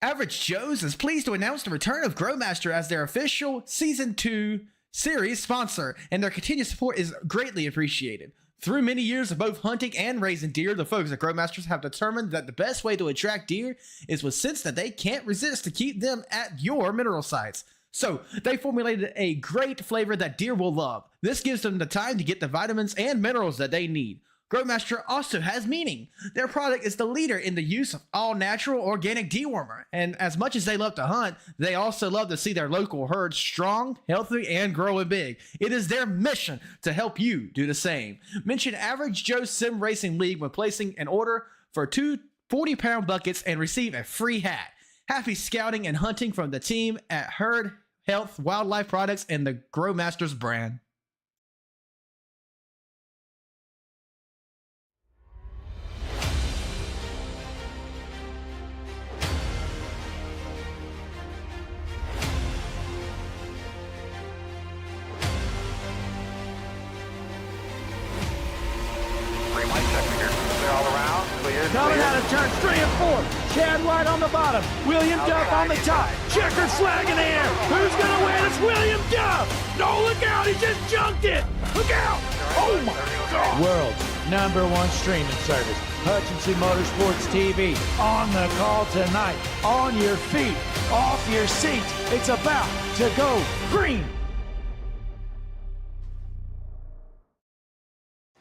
Average Joe's is pleased to announce the return of Growmaster as their official Season 2 series sponsor, and their continued support is greatly appreciated. Through many years of both hunting and raising deer, the folks at Growmasters have determined that the best way to attract deer is with scents that they can't resist to keep them at your mineral sites. So, they formulated a great flavor that deer will love. This gives them the time to get the vitamins and minerals that they need. Growmaster also has meaning. Their product is the leader in the use of all-natural organic dewormer, and as much as they love to hunt, they also love to see their local herd strong, healthy, and growing big. It is their mission to help you do the same. Mention Average Joe Sim Racing League when placing an order for 2 40-pound buckets and receive a free hat. Happy scouting and hunting from the team at Herd Health Wildlife Products and the Growmasters brand. Coming out of turns 3 and 4. Chad White on the bottom. William Duff on the top. Checkered flag in the air. Who's going to win? It's William Duff. No, look out. He just junked it. Look out. Oh, my God. World's #1 streaming service. Hutchinson Motorsports TV. On the call tonight. On your feet. Off your seat. It's about to go green.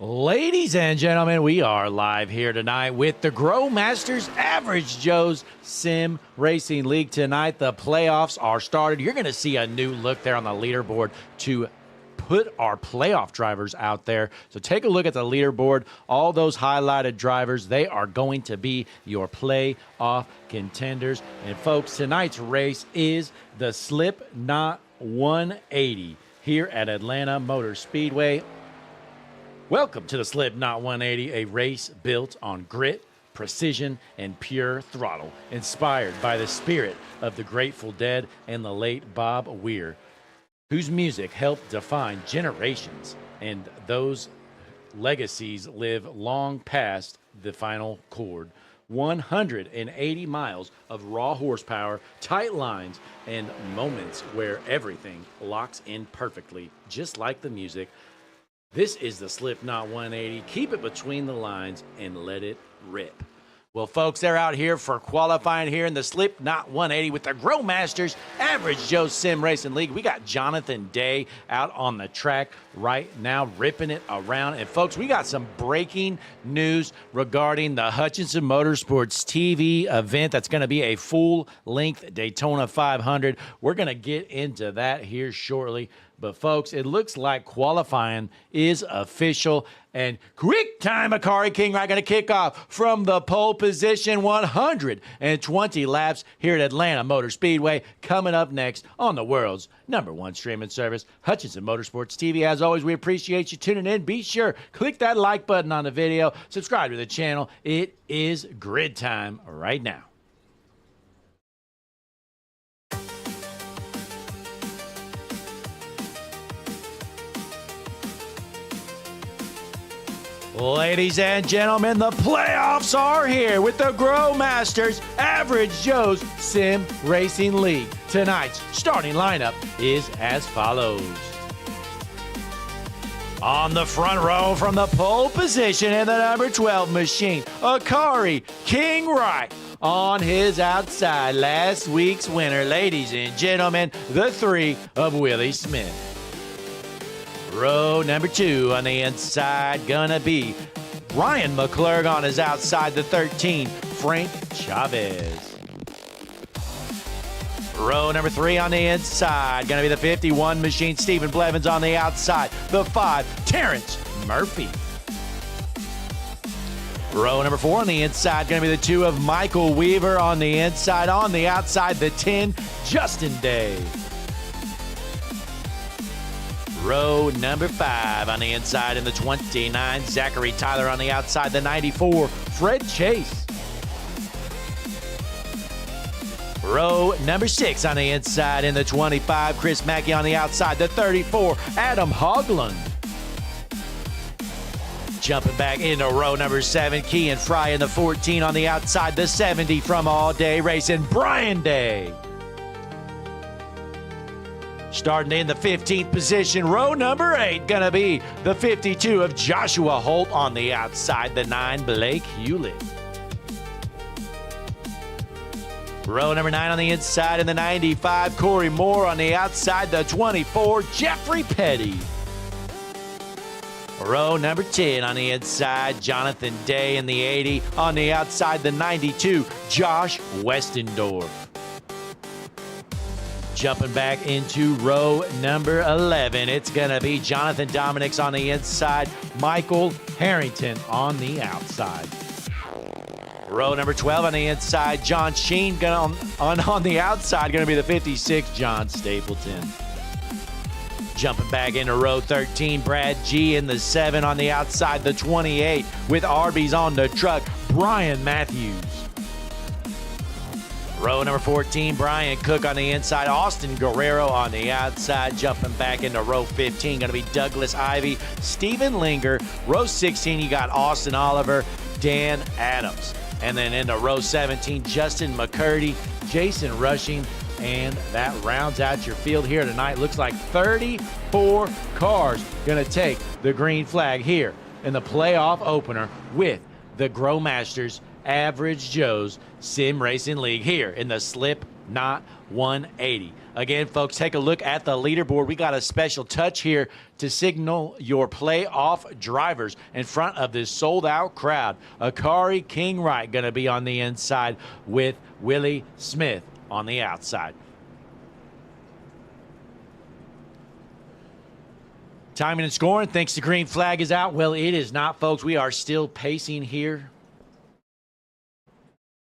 Ladies and gentlemen, we are live here tonight with the Growmasters Average Joe's Sim Racing League tonight. The playoffs are started. You're going to see a new look there on the leaderboard to put our playoff drivers out there. So take a look at the leaderboard. All those highlighted drivers, they are going to be your playoff contenders. And folks, tonight's race is the Slipknot 180 here at Atlanta Motor Speedway. Welcome to the Slipknot 180, a race built on grit, precision, and pure throttle, inspired by the spirit of the Grateful Dead and the late Bob Weir, whose music helped define generations, and those legacies live long past the final chord. 180 miles of raw horsepower, tight lines, and moments where everything locks in perfectly, just like the music. This is the Slipknot 180. Keep it between the lines and let it rip. Well, folks, they're out here for qualifying here in the Slipknot 180 with the Growmasters Average Joe Sim Racing League. We got Jonathan Day out on the track right now, ripping it around. And, folks, we got some breaking news regarding the Hutchinson Motorsports TV event. That's going to be a full-length Daytona 500. We're going to get into that here shortly. But, folks, it looks like qualifying is official. And quick time, Akari King, right, going to kick off from the pole position. 120 laps here at Atlanta Motor Speedway. Coming up next on the world's #1 streaming service, Hutchinson Motorsports TV. As always, we appreciate you tuning in. Be sure, click that like button on the video. Subscribe to the channel. It is grid time right now. Ladies and gentlemen, the playoffs are here with the Growmasters Average Joe's Sim Racing League. Tonight's starting lineup is as follows. On the front row from the pole position in the number 12 machine, Akari King Wright. On his outside, last week's winner, ladies and gentlemen, the 3 of Willie Smith. Row number 2 on the inside, gonna be Ryan McClurg on his outside, the 13, Frank Chavez. Row number 3 on the inside, going to be the 51 machine, Stephen Blevins on the outside, the 5, Terrence Murphy. Row number 4 on the inside, going to be the 2 of Michael Weaver on the inside. On the outside, the 10, Justin Day. Row number 5 on the inside, in the 29, Zachary Tyler on the outside, the 94, Fred Chase. Row number 6 on the inside, in the 25, Chris Mackey on the outside, the 34, Adam Hogland. Jumping back into row number 7, Kean Fry in the 14 on the outside, the 70 from All Day Racing, Brian Day. Starting in the 15th position, row number 8, gonna be the 52 of Joshua Holt on the outside, the 9, Blake Hewlett. Row number 9 on the inside, in the 95, Corey Moore on the outside, the 24, Jeffrey Petty. Row number 10 on the inside, Jonathan Day in the 80. On the outside, the 92, Josh Westendorf. Jumping back into row number 11, it's going to be Jonathan Dominics on the inside, Michael Harrington on the outside. Row number 12 on the inside, John Sheen on the outside, going to be the 56, John Stapleton. Jumping back into row 13, Brad G in the 7 on the outside, the 28 with Arby's on the truck, Brian Matthews. Row number 14, Brian Cook on the inside, Austin Guerrero on the outside. Jumping back into row 15, going to be Douglas Ivy, Stephen Linger. Row 16, you got Austin Oliver, Dan Adams. And then into row 17, Justin McCurdy, Jason Rushing, and that rounds out your field here tonight. Looks like 34 cars going to take the green flag here in the playoff opener with the Grow Masters Average Joe's Sim Racing League here in the Slip Knot 180. Again, folks, take a look at the leaderboard. We got a special touch here to signal your playoff drivers in front of this sold-out crowd. Akari King Wright going to be on the inside with Willie Smith on the outside. Timing and scoring, thinks the green flag is out. Well, it is not, folks. We are still pacing here.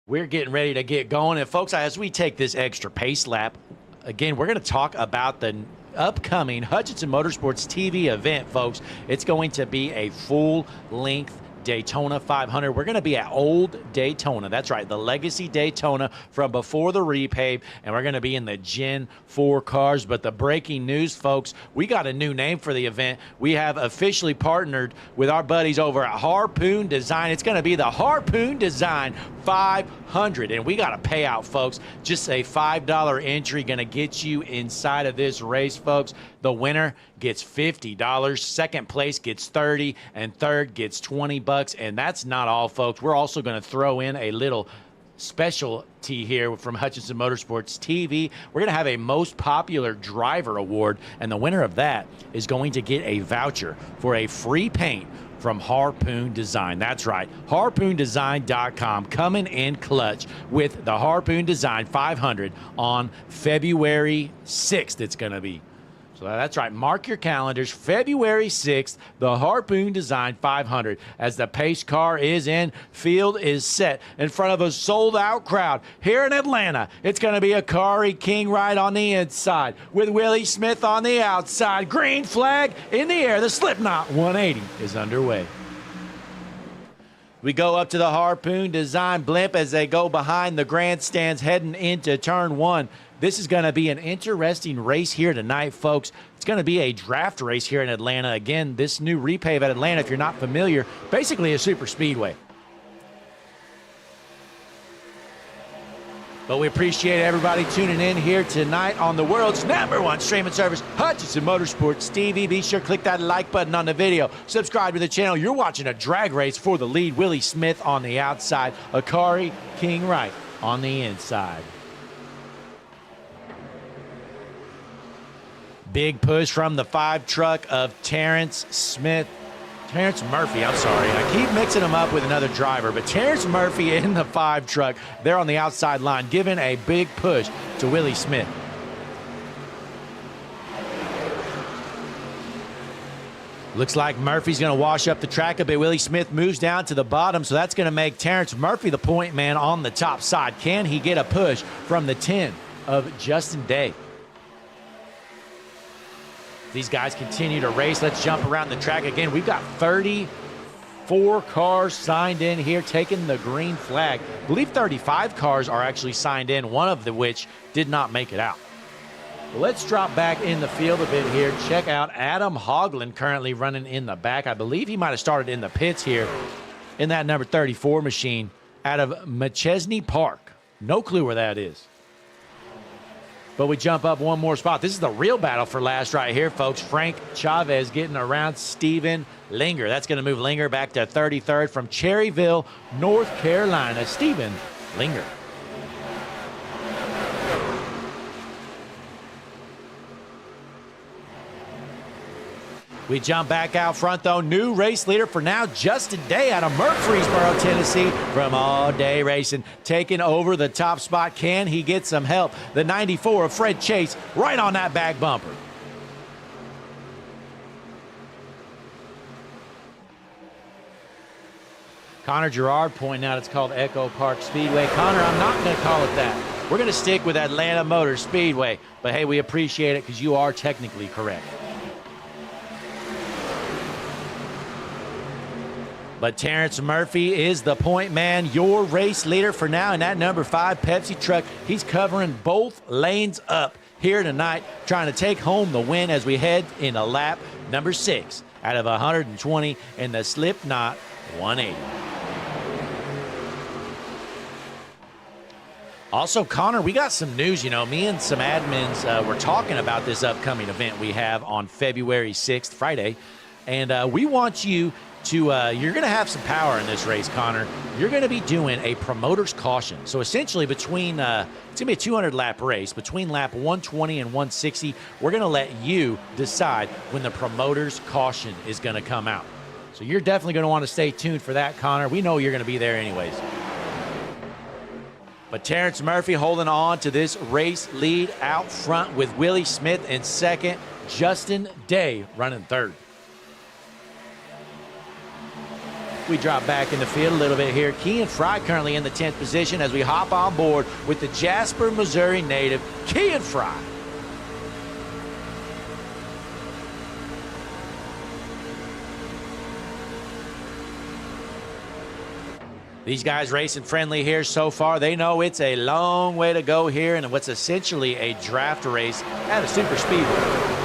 We're getting ready to get going. And, folks, as we take this extra pace lap, again, we're going to talk about the upcoming Hutchinson Motorsports TV event, folks. It's going to be a full-length Daytona 500. We're going to be at Old Daytona. That's right, the Legacy Daytona from before the repave, and we're going to be in the Gen 4 cars. But the breaking news, folks, we got a new name for the event. We have officially partnered with our buddies over at Harpoon Design. It's going to be the Harpoon Design 500, and we got a payout, folks. Just a $5 entry going to get you inside of this race, folks. The winner gets $50, second place gets $30, and third gets $20. And that's not all, folks. We're also going to throw in a little specialty here from Hutchinson Motorsports TV. We're going to have a most popular driver award, and the winner of that is going to get a voucher for a free paint from Harpoon Design. That's right, harpoondesign.com, coming in clutch with the Harpoon Design 500 on February 6th. It's going to be. So that's right. Mark your calendars. February 6th, the Harpoon Design 500. As the pace car is in, field is set in front of a sold-out crowd here in Atlanta. It's going to be Akari King Wright on the inside with Willie Smith on the outside. Green flag in the air. The Slipknot 180 is underway. We go up to the Harpoon Design blimp as they go behind the grandstands heading into turn 1. This is going to be an interesting race here tonight, folks. It's going to be a draft race here in Atlanta. Again, this new repave at Atlanta, if you're not familiar, basically a super speedway. But we appreciate everybody tuning in here tonight on the world's #1 streaming service, Hutchinson Motorsports TV. Be sure to click that like button on the video. Subscribe to the channel. You're watching a drag race for the lead. Willie Smith on the outside. Akari King Wright on the inside. Big push from the 5 truck of Terrence Smith. Terrence Murphy, I'm sorry. I keep mixing him up with another driver, but Terrence Murphy in the 5 truck, they're on the outside line, giving a big push to Willie Smith. Looks like Murphy's going to wash up the track a bit. Willie Smith moves down to the bottom, so that's going to make Terrence Murphy the point man on the top side. Can he get a push from the 10 of Justin Day? These guys continue to race. Let's jump around the track again. We've got 34 cars signed in here, taking the green flag. I believe 35 cars are actually signed in, one of which did not make it out. Let's drop back in the field a bit here. Check out Adam Hoagland currently running in the back. I believe he might have started in the pits here in that number 34 machine out of McChesney Park. No clue where that is. But we jump up one more spot. This is the real battle for last right here, folks. Frank Chavez getting around Steven Linger. That's going to move Linger back to 33rd from Cherryville, North Carolina. Steven Linger. We jump back out front, though. New race leader for now, Justin Day out of Murfreesboro, Tennessee, from All Day Racing, taking over the top spot. Can he get some help? The 94 of Fred Chase right on that back bumper. Connor Gerard pointing out it's called Echo Park Speedway. Connor, I'm not going to call it that. We're going to stick with Atlanta Motor Speedway. But, hey, we appreciate it because you are technically correct. But Terrence Murphy is the point man, your race leader for now in that number 5 Pepsi truck. He's covering both lanes up here tonight, trying to take home the win as we head into lap number 6 out of 120 in the Slipknot 180. Also, Connor, we got some news. You know, me and some admins were talking about this upcoming event we have on February 6th, Friday. And we want you to, you're going to have some power in this race, Connor. You're going to be doing a promoter's caution. So essentially between, it's going to be a 200-lap race. Between lap 120 and 160, we're going to let you decide when the promoter's caution is going to come out. So you're definitely going to want to stay tuned for that, Connor. We know you're going to be there anyways. But Terrence Murphy holding on to this race lead out front with Willie Smith in second, Justin Day running third. We drop back in the field a little bit here. Kean Fry currently in the 10th position as we hop on board with the Jasper, Missouri native, Kean Fry. These guys racing friendly here so far. They know it's a long way to go here in what's essentially a draft race at a super speedway.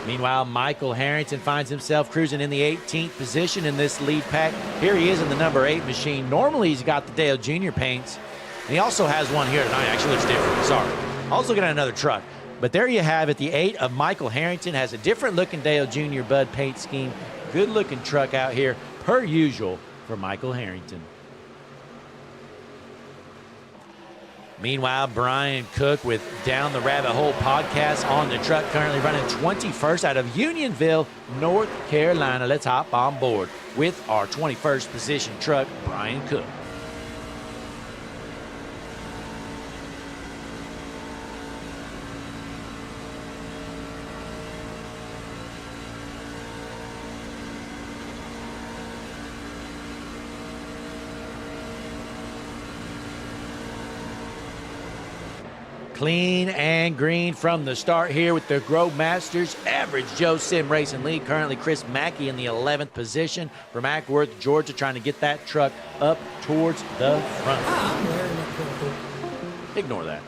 Meanwhile, Michael Harrington finds himself cruising in the 18th position in this lead pack. Here he is in the number 8 machine. Normally, he's got the Dale Jr. paints. And he also has one here tonight. Actually looks different. Sorry. Also looking at another truck. But there you have it. The 8 of Michael Harrington has a different looking Dale Jr. Bud paint scheme. Good looking truck out here, per usual, for Michael Harrington. Meanwhile, Brian Cook with Down the Rabbit Hole podcast on the truck, currently running 21st out of Unionville, North Carolina. Let's hop on board with our 21st position truck, Brian Cook. Clean and green from the start here with the Grove Masters Average Joe Sim Racing League. Currently Chris Mackey in the 11th position from Ackworth, Georgia, trying to get that truck up towards the front. Ignore that.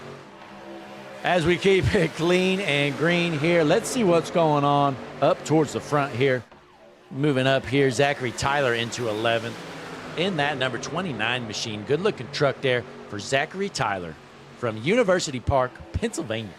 As we keep it clean and green here, let's see what's going on up towards the front here. Moving up here, Zachary Tyler into 11th in that number 29 machine. Good looking truck there for Zachary Tyler from University Park, Pennsylvania.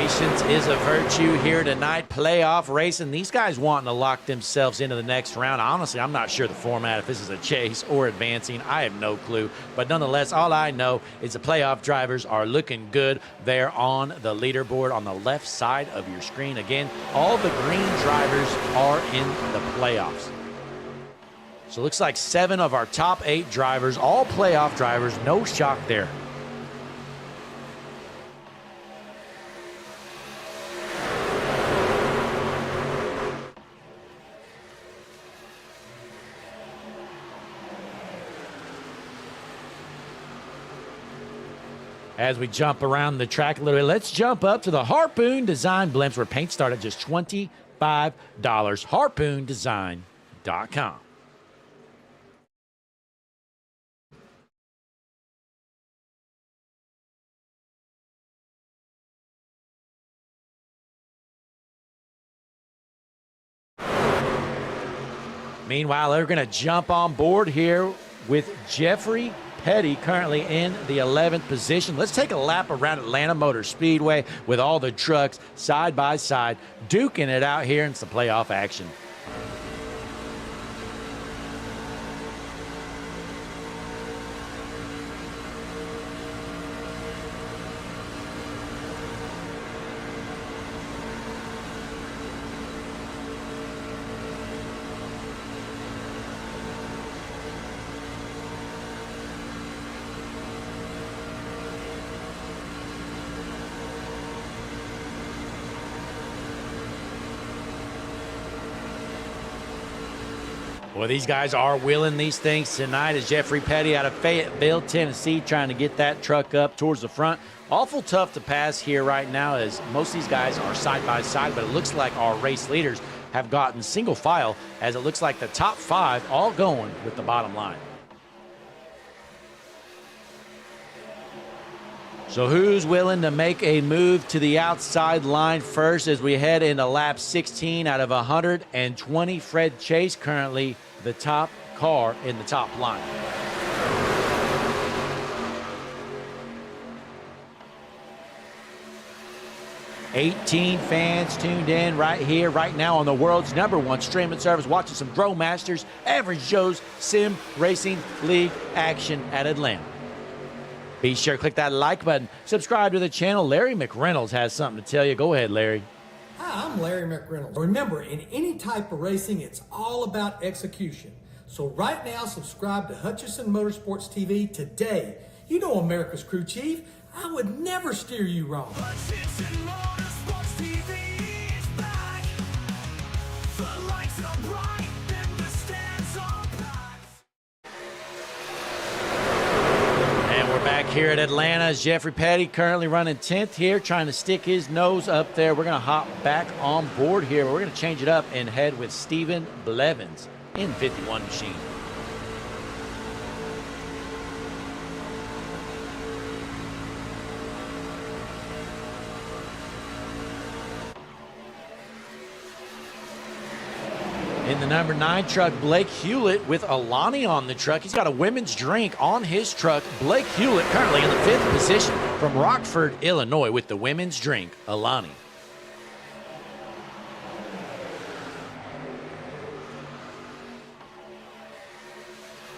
Patience is a virtue here tonight. Playoff racing. These guys wanting to lock themselves into the next round. Honestly, I'm not sure the format, if this is a chase or advancing. I have no clue. But nonetheless, all I know is the playoff drivers are looking good. They're on the leaderboard on the left side of your screen. Again, all the green drivers are in the playoffs. So it looks like 7 of our top 8 drivers, all playoff drivers. No shock there. As we jump around the track a little bit, let's jump up to the Harpoon Design blimps where paint start at just $25. HarpoonDesign.com. Meanwhile, they're going to jump on board here with Jeffrey Petty currently in the 11th position. Let's take a lap around Atlanta Motor Speedway with all the trucks side by side, duking it out here in some playoff action. Well, these guys are willing these things tonight as Jeffrey Petty out of Fayetteville, Tennessee, trying to get that truck up towards the front. Awful tough to pass here right now as most of these guys are side by side, but it looks like our race leaders have gotten single file as it looks like the top 5 all going with the bottom line. So who's willing to make a move to the outside line first as we head into lap 16 out of 120? Fred Chase currently the top car in the top line. $18 fans tuned in right here, right now on the world's #1 streaming service, watching some Grow Masters Average Joe's Sim Racing League action at Atlanta. Be sure to click that like button. Subscribe to the channel. Larry McReynolds has something to tell you. Go ahead, Larry. Hi, I'm Larry McReynolds. Remember, in any type of racing, it's all about execution. So right now, subscribe to Hutchison Motorsports TV today. You know America's crew chief. I would never steer you wrong. Hutchison Motorsports TV is back. The lights are bright and the stands are packed. And we're back here at Atlanta. Jeffrey Petty currently running 10th here, trying to stick his nose up there. We're going to hop back on board here. We're going to change it up and head with Stephen Blevins in 51 machine. In the number 9 truck, Blake Hewlett with Alani on the truck. He's got a women's drink on his truck. Blake Hewlett currently in the 5th position from Rockford, Illinois with the women's drink, Alani.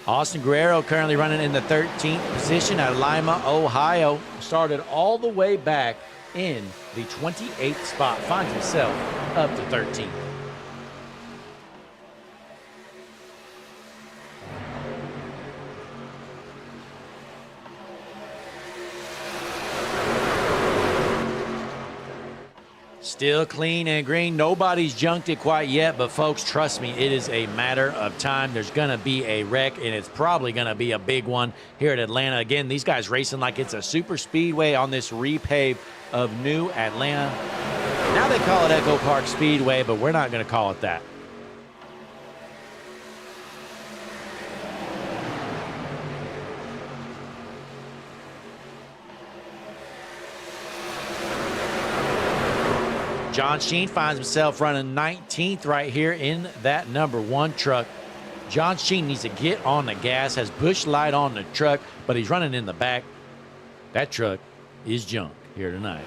Austin Guerrero currently running in the 13th position at Lima, Ohio. Started all the way back in the 28th spot. Finds himself up to 13th. Still clean and green. Nobody's junked it quite yet, but folks, trust me, it is a matter of time. There's going to be a wreck, and it's probably going to be a big one here at Atlanta. Again, these guys racing like it's a super speedway on this repave of New Atlanta. Now they call it Echo Park Speedway, but we're not going to call it that. John Sheen finds himself running 19th right here in that number 1 truck. John Sheen needs to get on the gas, has bush light on the truck, but he's running in the back. That truck is junk here tonight.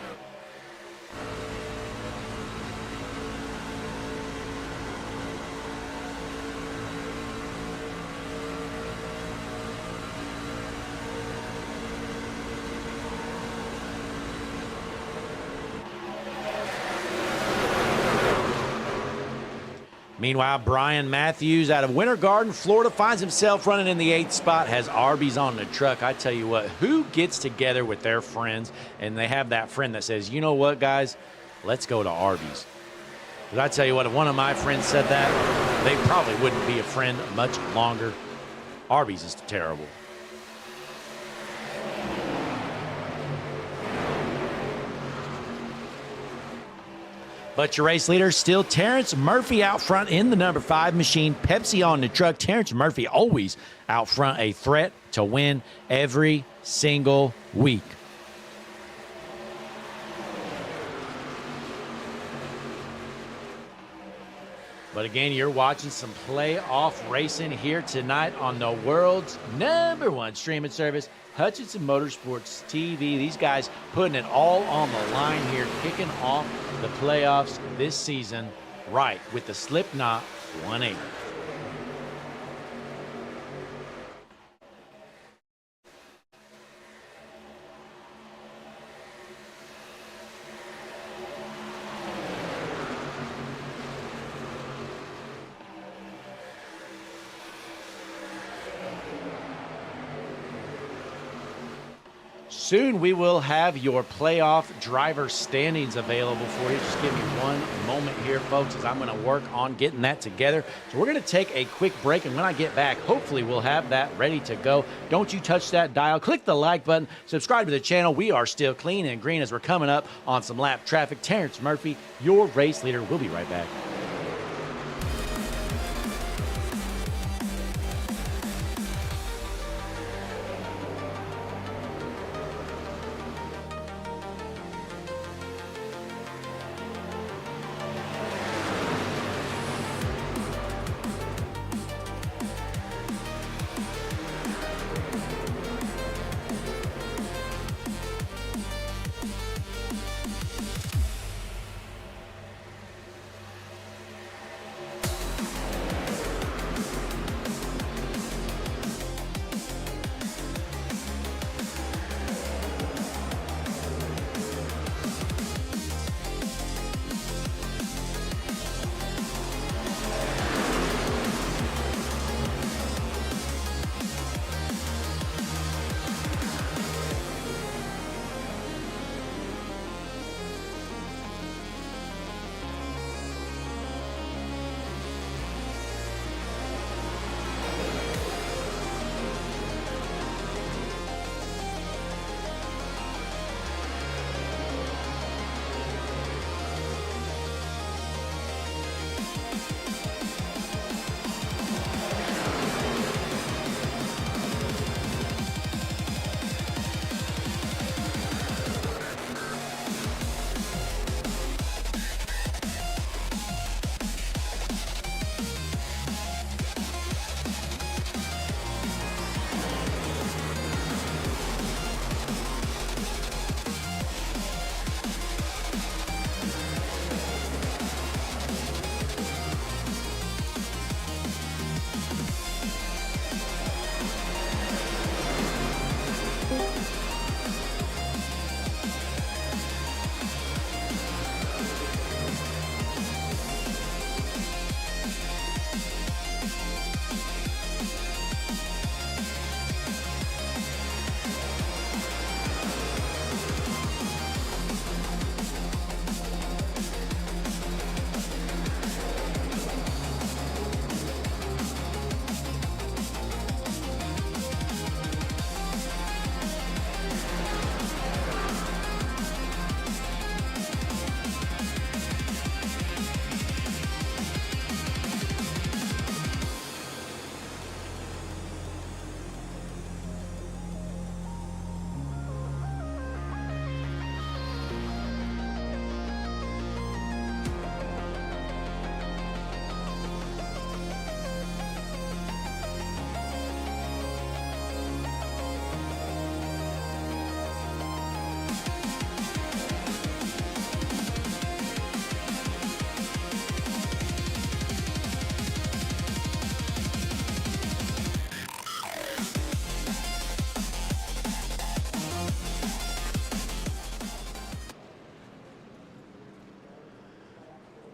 Meanwhile, Brian Matthews out of Winter Garden, Florida, finds himself running in the 8th spot, has Arby's on the truck. I tell you what, who gets together with their friends and they have that friend that says, you know what, guys, let's go to Arby's? But I tell you what, if one of my friends said that, they probably wouldn't be a friend much longer. Arby's is terrible. But your race leader still Terrence Murphy out front in the number 5 machine. Pepsi on the truck. Terrence Murphy always out front, a threat to win every single week. But again, you're watching some playoff racing here tonight on the world's #1 streaming service, Hutchinson Motorsports TV. These guys putting it all on the line here, kicking off the playoffs this season right with the Slipknot 180. Soon we will have your playoff driver standings available for you. Just give me one moment here, folks, as I'm going to work on getting that together. So we're going to take a quick break, and when I get back, hopefully we'll have that ready to go. Don't you touch that dial. Click the like button. Subscribe to the channel. We are still clean and green as we're coming up on some lap traffic. Terrence Murphy, your race leader. We'll be right back.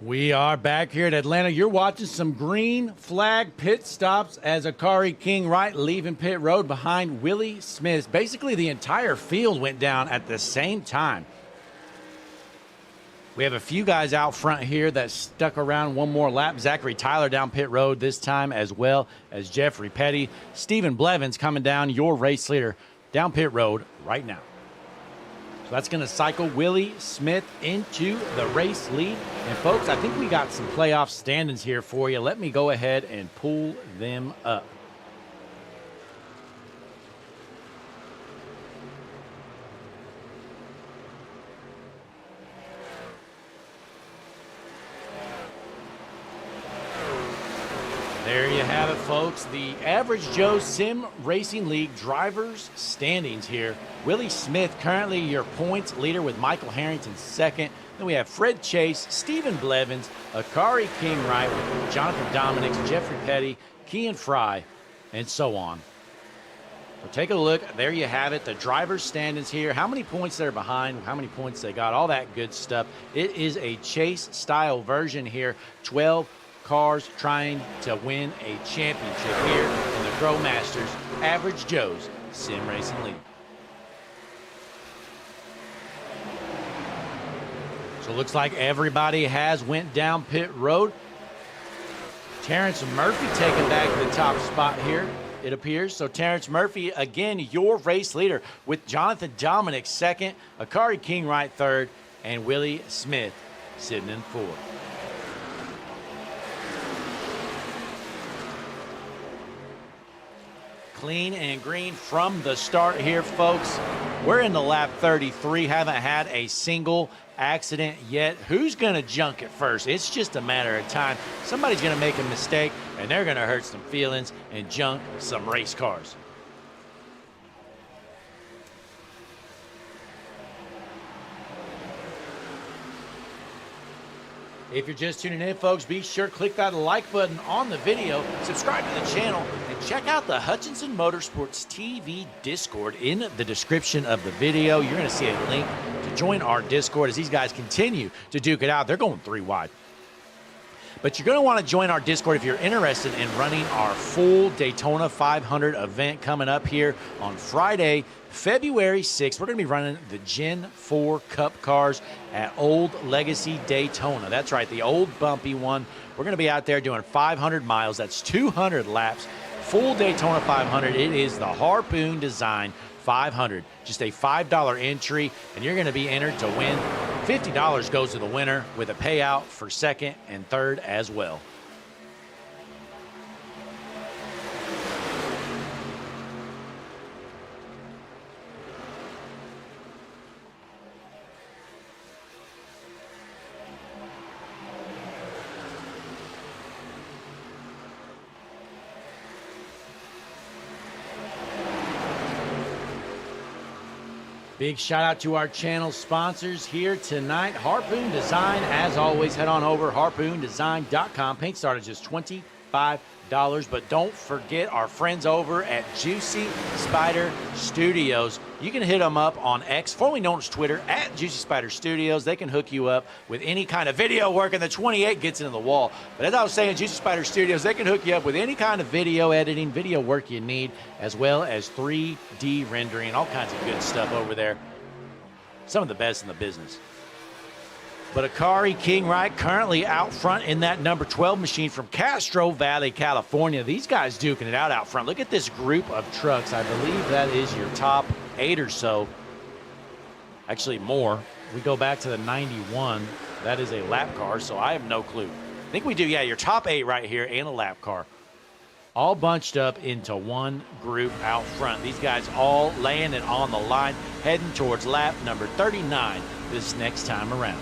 We are back here at Atlanta. You're watching some green flag pit stops as Akari King Wright leaving pit road behind Willie Smith. Basically, the entire field went down at the same time. We have a few guys out front here that stuck around one more lap. Zachary Tyler down pit road this time, as well as Jeffrey Petty. Stephen Blevins coming down, your race leader, down pit road right now. So that's going to cycle Willie Smith into the race lead. And, folks, I think we got some playoff standings here for you. Let me go ahead and pull them up. There you have it, folks. The Average Joe Sim Racing League drivers standings here. Willie Smith currently your points leader with Michael Harrington second. Then we have Fred Chase, Stephen Blevins, Akari King Wright, Jonathan Dominic, Jeffrey Petty, Kean Fry, and so on. So take a look. There you have it. The drivers standings here. How many points they're behind, how many points they got, all that good stuff. It is a chase style version here. 12 cars trying to win a championship here in the Grow Masters Average Joe's Sim Racing League. So it looks like everybody has went down pit road. Terrence Murphy taking back the top spot here, it appears. So Terrence Murphy, again, your race leader with Jonathan Dominic second, Akari King Wright third, and Willie Smith sitting in fourth. Clean and green from the start here, folks. We're in the lap 33, haven't had a single accident yet. Who's going to junk it first? It's just a matter of time. Somebody's going to make a mistake, and they're going to hurt some feelings and junk some race cars. If you're just tuning in, folks, be sure to click that like button on the video, subscribe to the channel, and check out the Hutchinson Motorsports TV Discord in the description of the video. You're going to see a link to join our Discord as these guys continue to duke it out. They're going 3 wide. But you're going to want to join our Discord if you're interested in running our full Daytona 500 event coming up here on Friday, February 6th. We're going to be running the Gen 4 Cup cars at Old Legacy Daytona. That's right, the old bumpy one. We're going to be out there doing 500 miles. That's 200 laps. Full Daytona 500. It is the Harpoon Design 500. Just a $5 entry, and you're going to be entered to win. $50 goes to the winner with a payout for second and third as well. Big shout out to our channel sponsors here tonight. Harpoon Design, as always, head on over harpoondesign.com. Paint started just $25. But don't forget our friends over at Juicy Spider Studios. You can hit them up on X, formerly known as Twitter, at Juicy Spider Studios. They can hook you up with any kind of video work, and the 28 gets into the wall. But as I was saying, Juicy Spider Studios, they can hook you up with any kind of video editing, video work you need, as well as 3D rendering, all kinds of good stuff over there. Some of the best in the business. But Akari King Wright currently out front in that number 12 machine from Castro Valley, California. These guys duking it out front. Look at this group of trucks. I believe that is your top 8 or so. Actually, more. We go back to the 91. That is a lap car, so I have no clue. I think we do, yeah, your top 8 right here and a lap car. All bunched up into one group out front. These guys all laying it on the line, heading towards lap number 39 this next time around.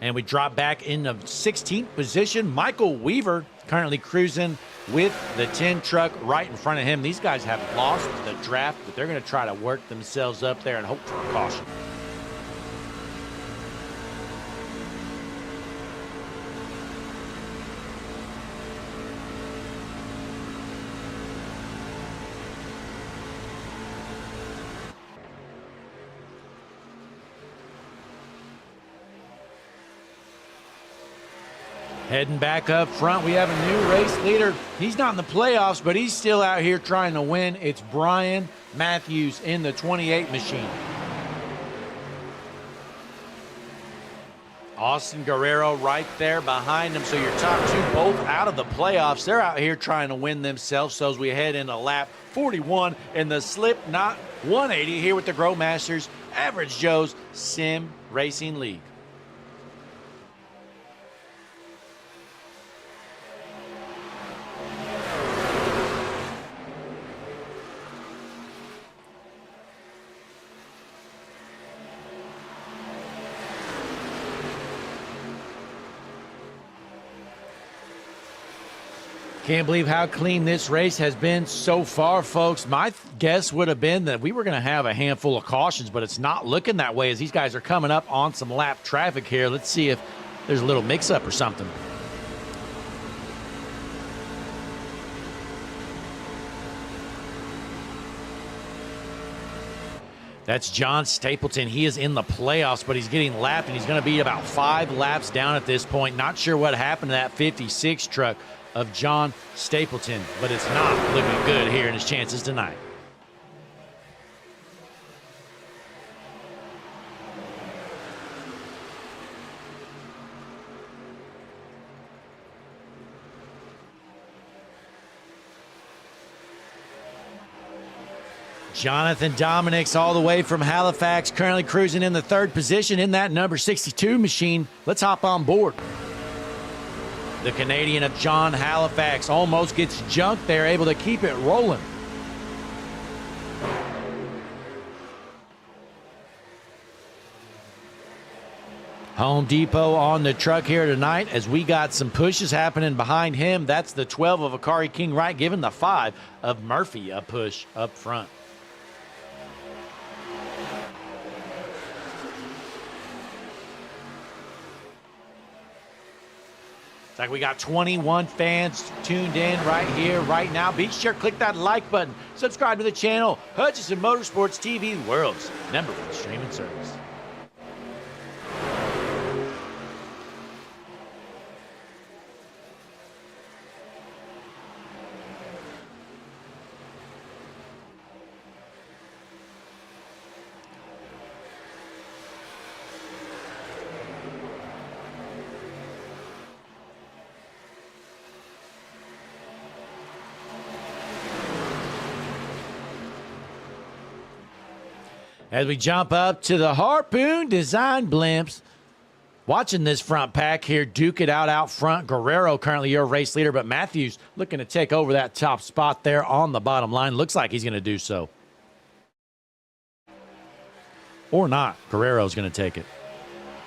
And we drop back in the 16th position. Michael Weaver currently cruising with the 10 truck right in front of him. These guys have lost the draft, but they're going to try to work themselves up there and hope for a caution. Heading back up front, we have a new race leader. He's not in the playoffs, but he's still out here trying to win. It's Brian Matthews in the 28 machine. Austin Guerrero right there behind him. So your top two both out of the playoffs. They're out here trying to win themselves. So as we head into lap 41 in the Slipknot 180 here with the Grow Masters Average Joe's Sim Racing League. Can't believe how clean this race has been so far, folks. My guess would have been that we were going to have a handful of cautions, but it's not looking that way as these guys are coming up on some lap traffic here. Let's see if there's a little mix-up or something. That's John Stapleton. He is in the playoffs, but he's getting lapped, and he's going to be about 5 laps down at this point. Not sure what happened to that 56 truck of John Stapleton, but it's not looking good here in his chances tonight. Jonathan Dominick's all the way from Halifax, currently cruising in the 3rd position in that number 62 machine. Let's hop on board. The Canadian of John Halifax almost gets junked there, able to keep it rolling. Home Depot on the truck here tonight as we got some pushes happening behind him. That's the 12 of Akari King Wright, giving the 5 of Murphy a push up front. It's like we got 21 fans tuned in right here, right now. Be sure to click that like button. Subscribe to the channel. Hutchison Motorsports TV, the world's #1 streaming service. As we jump up to the Harpoon Design blimps, watching this front pack here duke it out front. Guerrero currently your race leader, but Matthews looking to take over that top spot there on the bottom line. Looks like he's going to do so. Or not. Guerrero's going to take it.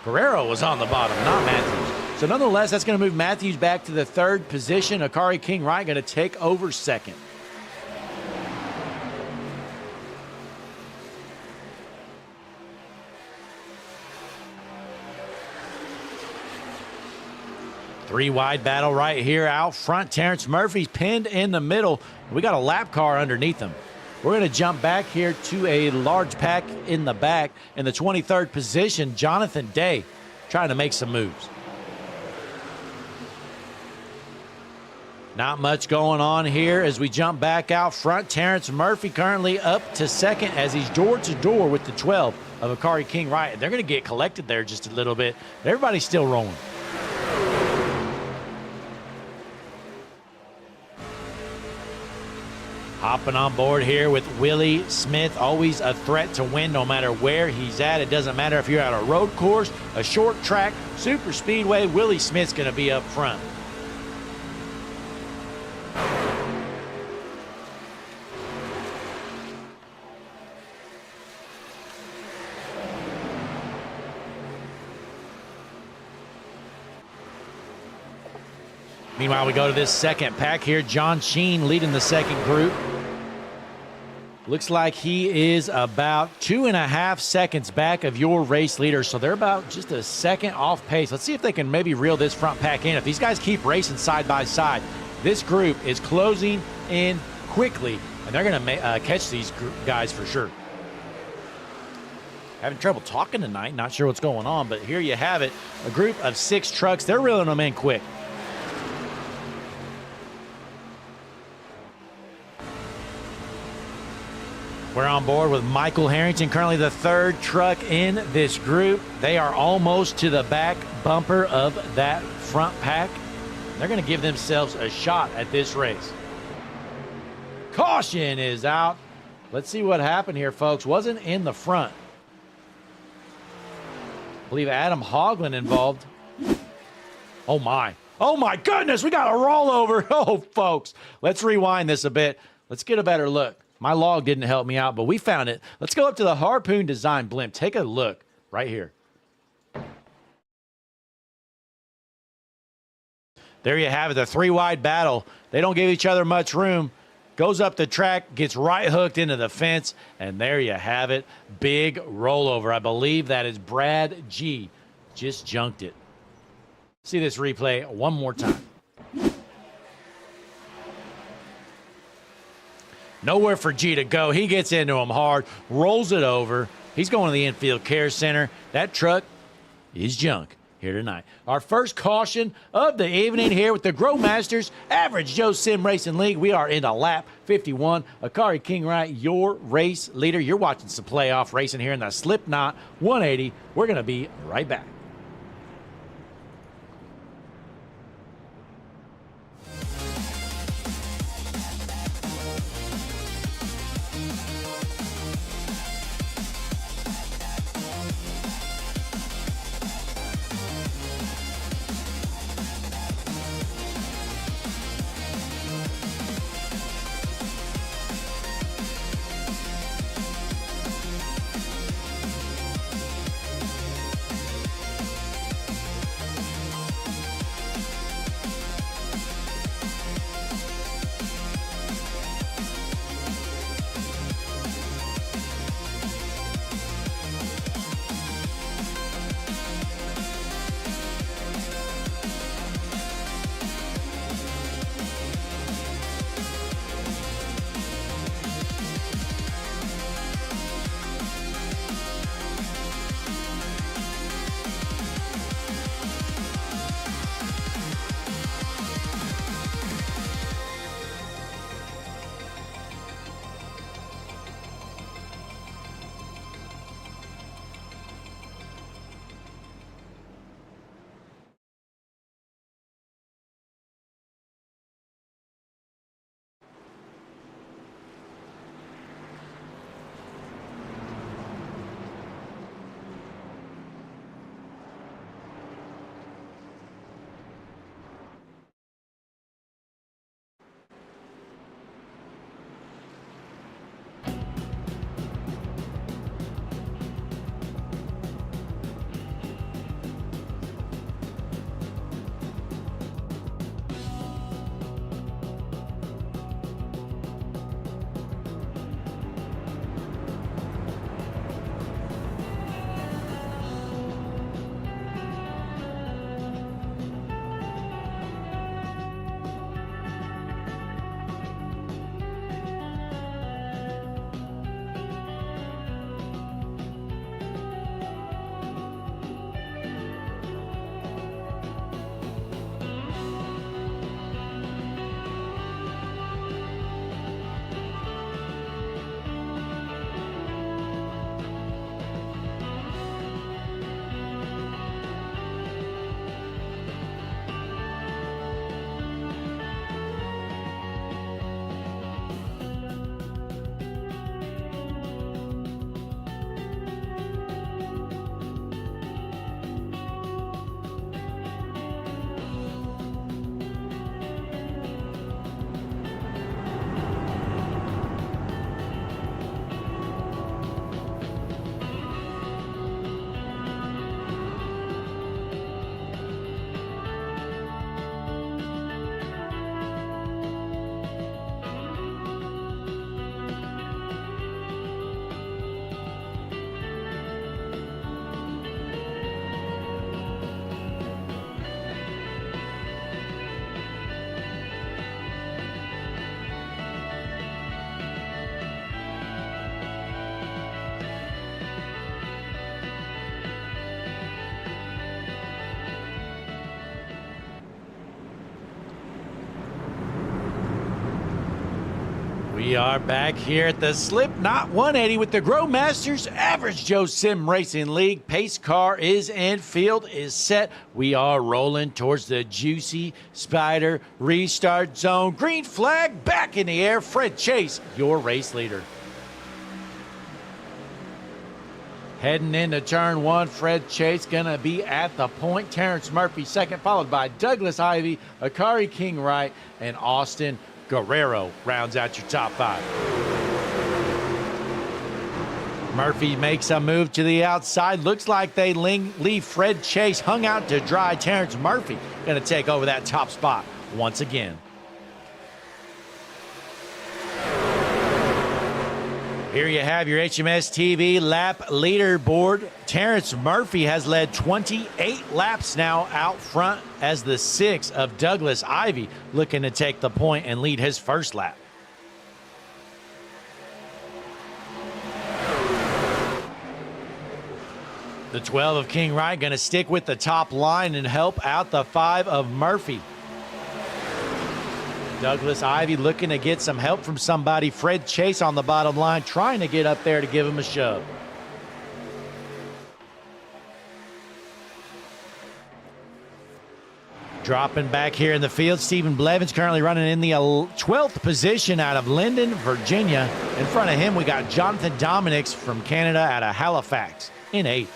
Guerrero was on the bottom, not Matthews. So nonetheless, that's going to move Matthews back to the 3rd position. Akari King Wright going to take over 2nd. Three-wide battle right here out front. Terrence Murphy's pinned in the middle. We got a lap car underneath him. We're going to jump back here to a large pack in the back. In the 23rd position, Jonathan Day trying to make some moves. Not much going on here as we jump back out front. Terrence Murphy currently up to 2nd as he's door-to-door with the 12 of Akari King Wright. They're going to get collected there just a little bit. Everybody's still rolling. Hopping on board here with Willie Smith, always a threat to win no matter where he's at. It doesn't matter if you're at a road course, a short track, super speedway, Willie Smith's going to be up front. Meanwhile, we go to this second pack here. John Sheen leading the second group. Looks like he is about 2.5 seconds back of your race leader, so they're about just a second off pace. Let's see if they can maybe reel this front pack in. If these guys keep racing side by side, this group is closing in quickly, and they're going to catch these guys for sure. Having trouble talking tonight, not sure what's going on, but here you have it. A group of 6 trucks. They're reeling them in quick. We're on board with Michael Harrington, currently the 3rd truck in this group. They are almost to the back bumper of that front pack. They're going to give themselves a shot at this race. Caution is out. Let's see what happened here, folks. Wasn't in the front. I believe Adam Hoagland involved. Oh, my. Oh, my goodness. We got a rollover. Oh, folks. Let's rewind this a bit. Let's get a better look. My log didn't help me out, but we found it. Let's go up to the Harpoon Design blimp. Take a look right here. There you have it, the 3-wide battle. They don't give each other much room. Goes up the track, gets right hooked into the fence, and there you have it. Big rollover. I believe that is Brad G. Just junked it. See this replay one more time. Nowhere for G to go. He gets into him hard, rolls it over. He's going to the infield care center. That truck is junk here tonight. Our first caution of the evening here with the Growmasters Average Joe Sim Racing League. We are into lap 51. Akari Kingwright, your race leader. You're watching some playoff racing here in the Slipknot 180. We're going to be right back. We are back here at the Slipknot 180 with the Grow Masters Average Joe Sim Racing League. Pace car is in, field is set. We are rolling towards the juicy Spider restart zone. Green flag back in the air. Fred Chase, your race leader. Heading into turn one, Fred Chase gonna be at the point. Terrence Murphy second, followed by Douglas Ivy, Akari King Wright, and Austin Guerrero rounds out your top five. Murphy makes a move to the outside. Looks like they leave Fred Chase hung out to dry. Terrence Murphy going to take over that top spot once again. Here you have your HMS TV lap leaderboard. Terrence Murphy has led 28 laps now out front as the 6 of Douglas Ivy looking to take the point and lead his first lap. The 12 of King Wright going to stick with the top line and help out the 5 of Murphy. Douglas Ivy looking to get some help from somebody. Fred Chase on the bottom line trying to get up there to give him a shove. Dropping back here in the field, Stephen Blevins currently running in the 12th position out of Linden, Virginia. In front of him, we got Jonathan Dominics from Canada out of Halifax in 8th.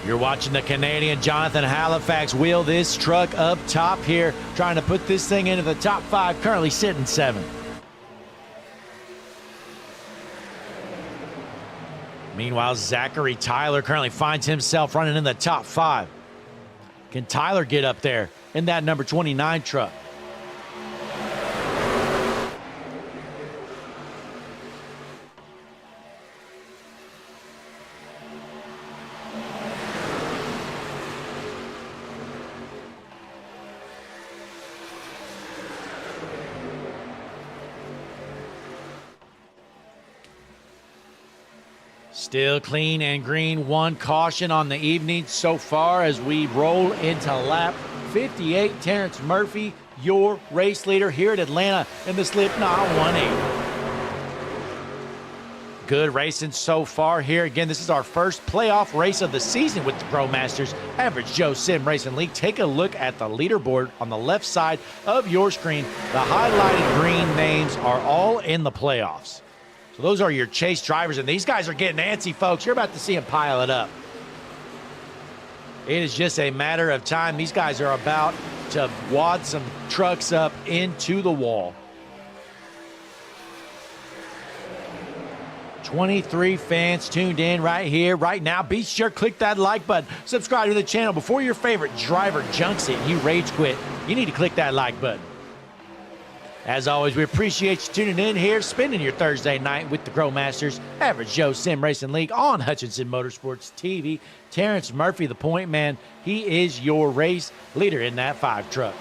You're watching the Canadian Jonathan Halifax wheel this truck up top here, trying to put this thing into the top 5, currently sitting 7th. Meanwhile, Zachary Tyler currently finds himself running in the top 5. Can Tyler get up there in that number 29 truck? Still clean and green. One caution on the evening so far as we roll into lap 58. Terrence Murphy, your race leader here at Atlanta in the Slipknot 180. Good racing so far here. Again, this is our first playoff race of the season with the Grow Masters Average Joe Sim Racing League. Take a look at the leaderboard on the left side of your screen. The highlighted green names are all in the playoffs. So those are your chase drivers, and these guys are getting antsy, folks. You're about to see them pile it up. It is just a matter of time. These guys are about to wad some trucks up into the wall. 23 fans tuned in right here, right now. Be sure to click that like button. Subscribe to the channel. Before your favorite driver junks it, you rage quit, you need to click that like button. As always, we appreciate you tuning in here, spending your Thursday night with the Grow Masters Average Joe Sim Racing League on Hutchinson Motorsports TV. Terrence Murphy, the point man, he is your race leader in that 5 truck.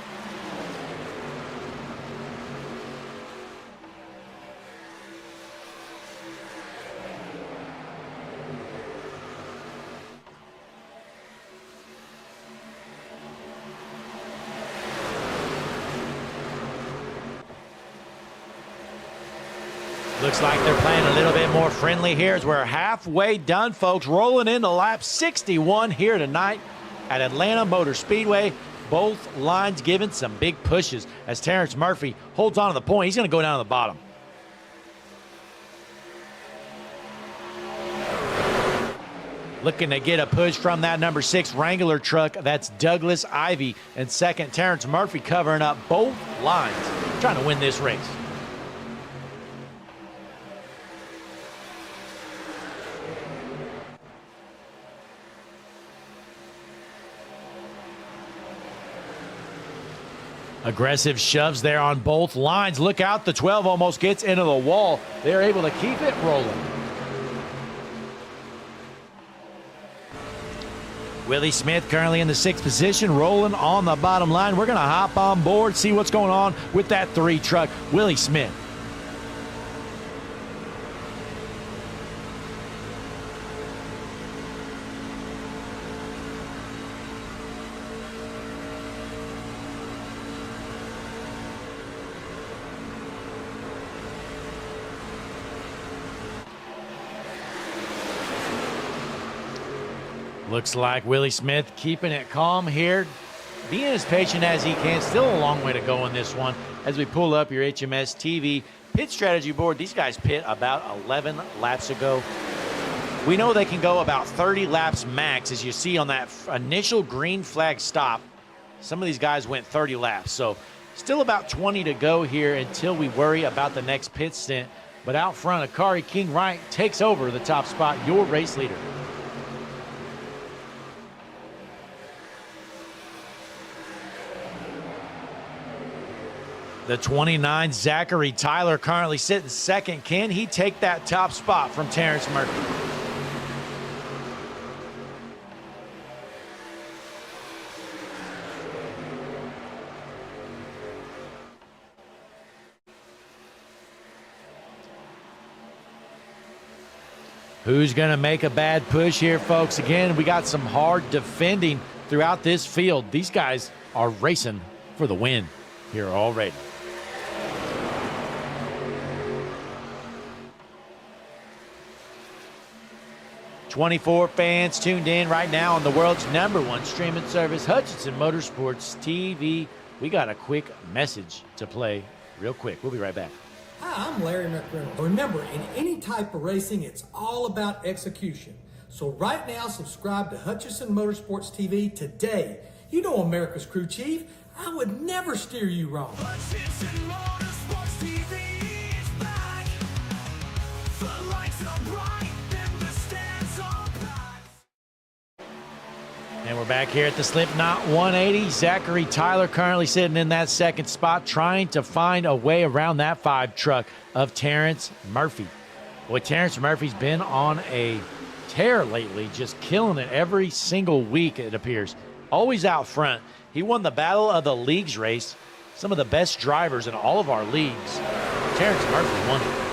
Looks like they're playing a little bit more friendly here as we're halfway done, folks. Rolling into lap 61 here tonight at Atlanta Motor Speedway. Both lines giving some big pushes as Terrence Murphy holds on to the point. He's going to go down to the bottom. Looking to get a push from that number 6 Wrangler truck. That's Douglas Ivy. And second, Terrence Murphy covering up both lines, trying to win this race. Aggressive shoves there on both lines. Look out, the 12 almost gets into the wall. They're able to keep it rolling. Willie Smith currently in the 6th position, rolling on the bottom line. We're going to hop on board, see what's going on with that 3 truck. Willie Smith. Looks like Willie Smith keeping it calm here, being as patient as he can. Still a long way to go in this one. As we pull up your HMS TV pit strategy board, these guys pit about 11 laps ago. We know they can go about 30 laps max, as you see on that initial green flag stop. Some of these guys went 30 laps, so still about 20 to go here until we worry about the next pit stint. But out front, Akari King Wright takes over the top spot, your race leader. The 29, Zachary Tyler, currently sitting second. Can he take that top spot from Terrence Murphy? Who's going to make a bad push here, folks? Again, we got some hard defending throughout this field. These guys are racing for the win here already. "24 fans tuned in right now on the world's #1 streaming service, Hutchinson Motorsports TV. We got a quick message to play real quick. We'll be right back. Hi, I'm Larry McReynolds. Remember, in any type of racing, it's all about execution. So right now, subscribe to Hutchinson Motorsports TV today. You know America's crew chief. I would never steer you wrong. Hutchinson Motorsports TV is back. The lights are bright and the stands are packed. And we're back here at the Slipknot 180. Zachary Tyler currently sitting in that second spot, trying to find a way around that 5 truck of Terrence Murphy. Boy, Terrence Murphy's been on a tear lately, just killing it every single week, it appears. Always out front. He won the Battle of the Leagues race. Some of the best drivers in all of our leagues. Terrence Murphy won it.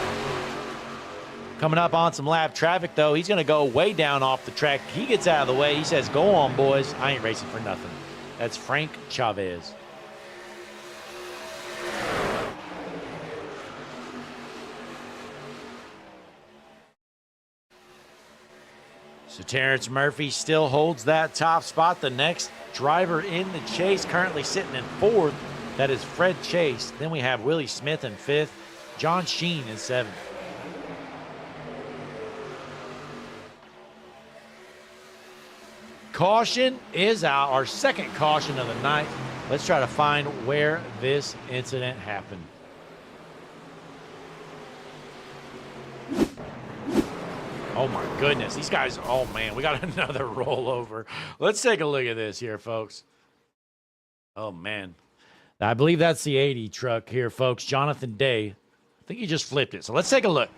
Coming up on some lap traffic, though, he's going to go way down off the track. He gets out of the way. He says, "Go on, boys. I ain't racing for nothing." That's Frank Chavez. So Terrence Murphy still holds that top spot. The next driver in the chase currently sitting in 4th. That is Fred Chase. Then we have Willie Smith in 5th. John Sheen in 7th. Caution is out, our second caution of the night. Let's try to find where this incident happened. Oh my goodness, these guys, oh man, we got another rollover. Let's take a look at this here, folks. Oh man, I believe that's the 80 truck here, folks. Jonathan Day, I think he just flipped it. So let's take a look.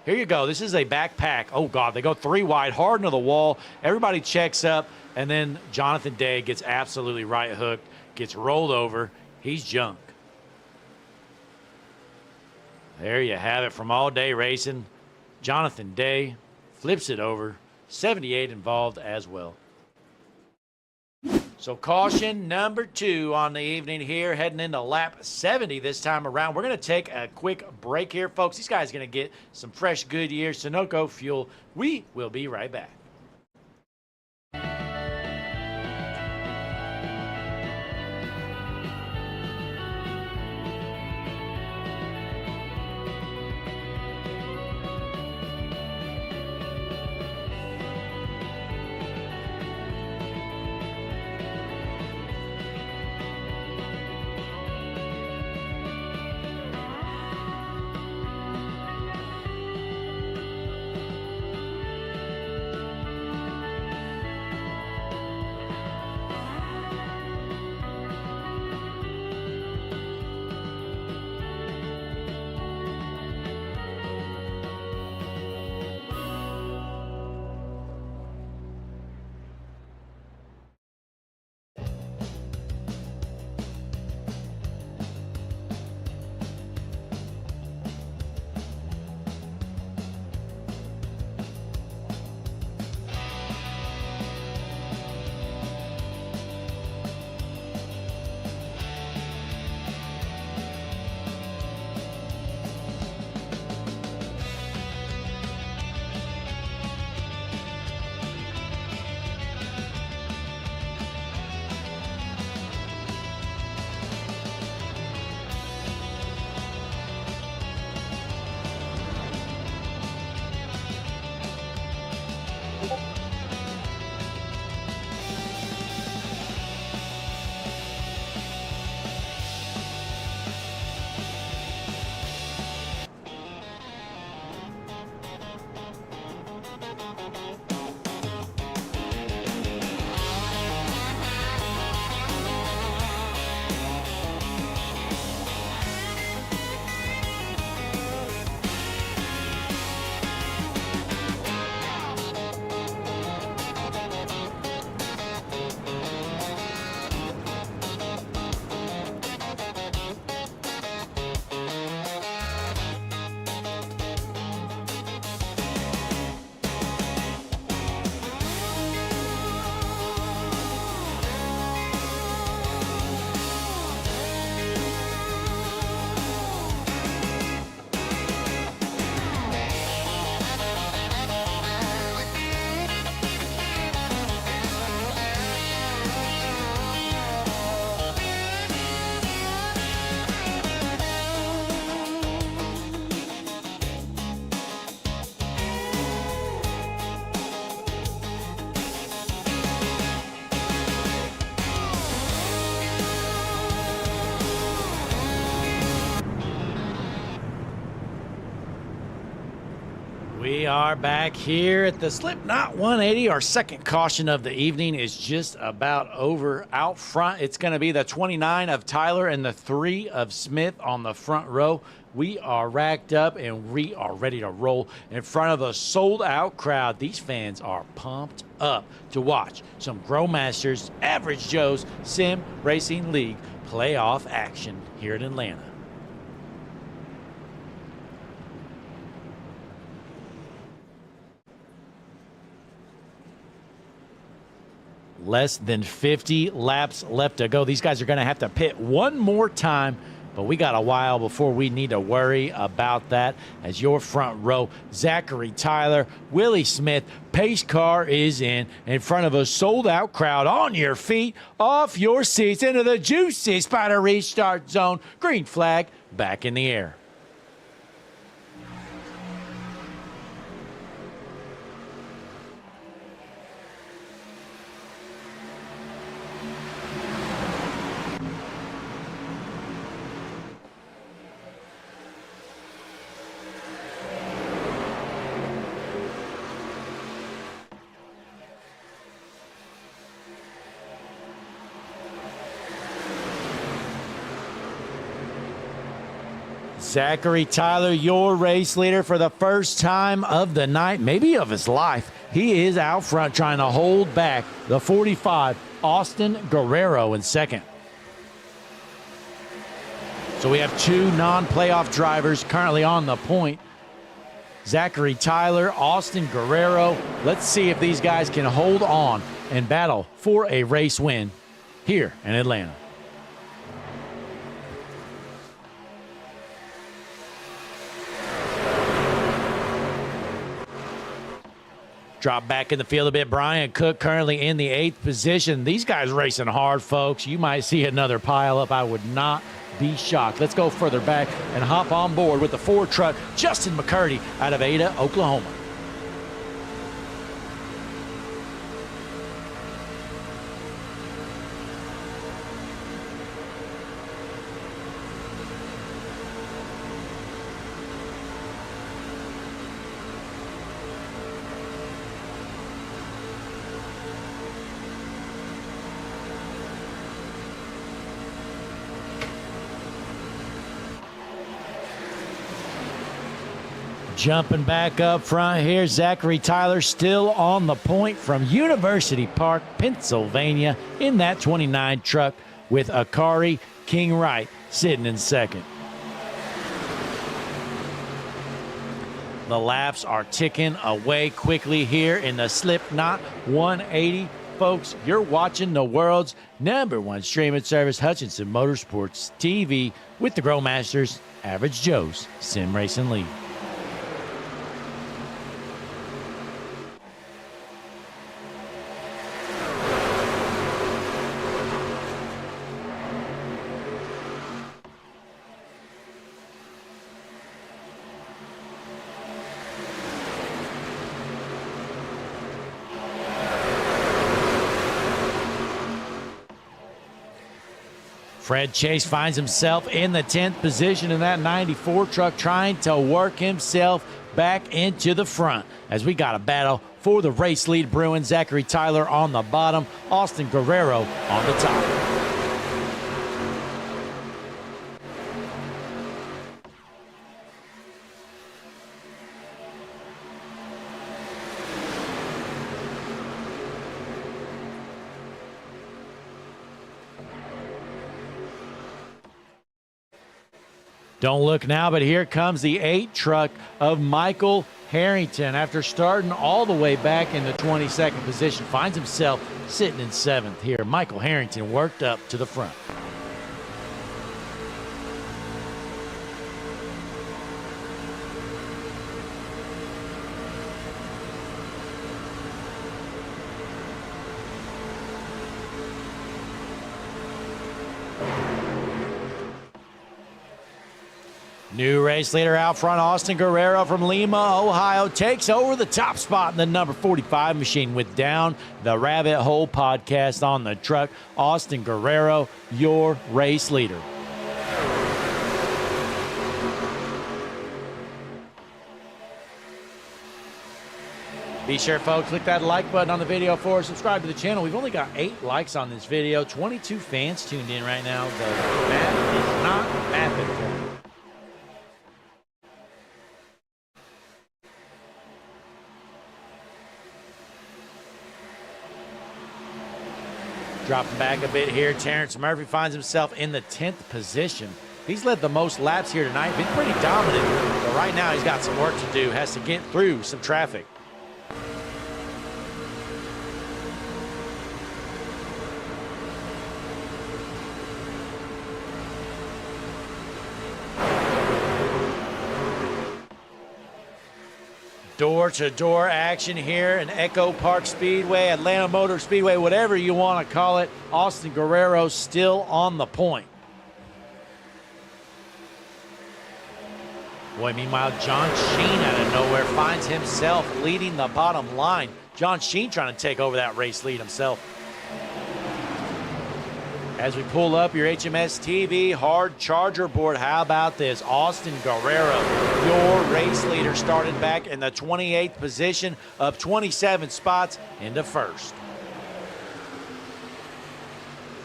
Here you go. This is a backpack. Oh God, they go 3 wide, hard into the wall. Everybody checks up, and then Jonathan Day gets absolutely right hooked, gets rolled over. He's junk. There you have it from All Day Racing. Jonathan Day flips it over. 78 involved as well. So caution number 2 on the evening here, heading into lap 70 this time around. We're going to take a quick break here, folks. These guys are going to get some fresh Goodyear Sunoco fuel. We will be right back. We are back here at the Slipknot 180. Our second caution of the evening is just about over. Out front, it's going to be the 29 of Tyler and the 3 of Smith on the front row. We are racked up and we are ready to roll in front of a sold-out crowd. These fans are pumped up to watch some Growmasters Average Joe's Sim Racing League playoff action here in Atlanta. Less than 50 laps left to go. These guys are going to have to pit one more time, but we got a while before we need to worry about that. As your front row, Zachary Tyler, Willie Smith, pace car is in front of a sold-out crowd. On your feet, off your seats, into the juicy spider restart zone. Green flag back in the air. Zachary Tyler, your race leader for the first time of the night, maybe of his life. He is out front trying to hold back the 45, Austin Guerrero in second. So we have two non-playoff drivers currently on the point. Zachary Tyler, Austin Guerrero. Let's see if these guys can hold on and battle for a race win here in Atlanta. Drop back in the field a bit. Brian Cook currently in the 8th position. These guys racing hard, folks. You might see another pile up. I would not be shocked. Let's go further back and hop on board with the Ford truck, Justin McCurdy out of Ada, Oklahoma. Jumping back up front here, Zachary Tyler still on the point from University Park, Pennsylvania, in that 29 truck with Akari King Wright sitting in second. The laps are ticking away quickly here in the Slipknot 180. Folks, you're watching the world's #1 streaming service, Hutchinson Motorsports TV, with the Growmasters Average Joe's Sim Racing League. Fred Chase finds himself in the 10th position in that 94 truck, trying to work himself back into the front as we got a battle for the race lead brewing. Zachary Tyler on the bottom, Austin Guerrero on the top. Don't look now, but here comes the 8 truck of Michael Harrington. After starting all the way back in the 22nd position, finds himself sitting in 7th here. Michael Harrington worked up to the front. New race leader out front, Austin Guerrero from Lima, Ohio, takes over the top spot in the number 45 machine with Down the Rabbit Hole podcast on the truck. Austin Guerrero, your race leader. Be sure, folks, click that like button on the video for us. Subscribe to the channel. We've only got 8 likes on this video. 22 fans tuned in right now. The math is not mathing for me. Dropping back a bit here, Terrence Murphy finds himself in the 10th position. He's led the most laps here tonight, been pretty dominant, but right now he's got some work to do, has to get through some traffic. Door-to-door action here in Echo Park Speedway, Atlanta Motor Speedway, whatever you want to call it. Austin Guerrero still on the point. Boy, meanwhile, John Sheen out of nowhere finds himself leading the bottom line. John Sheen trying to take over that race lead himself. As we pull up your HMS TV hard charger board, how about this? Austin Guerrero, your race leader, started back in the 28th position, up 27 spots into first.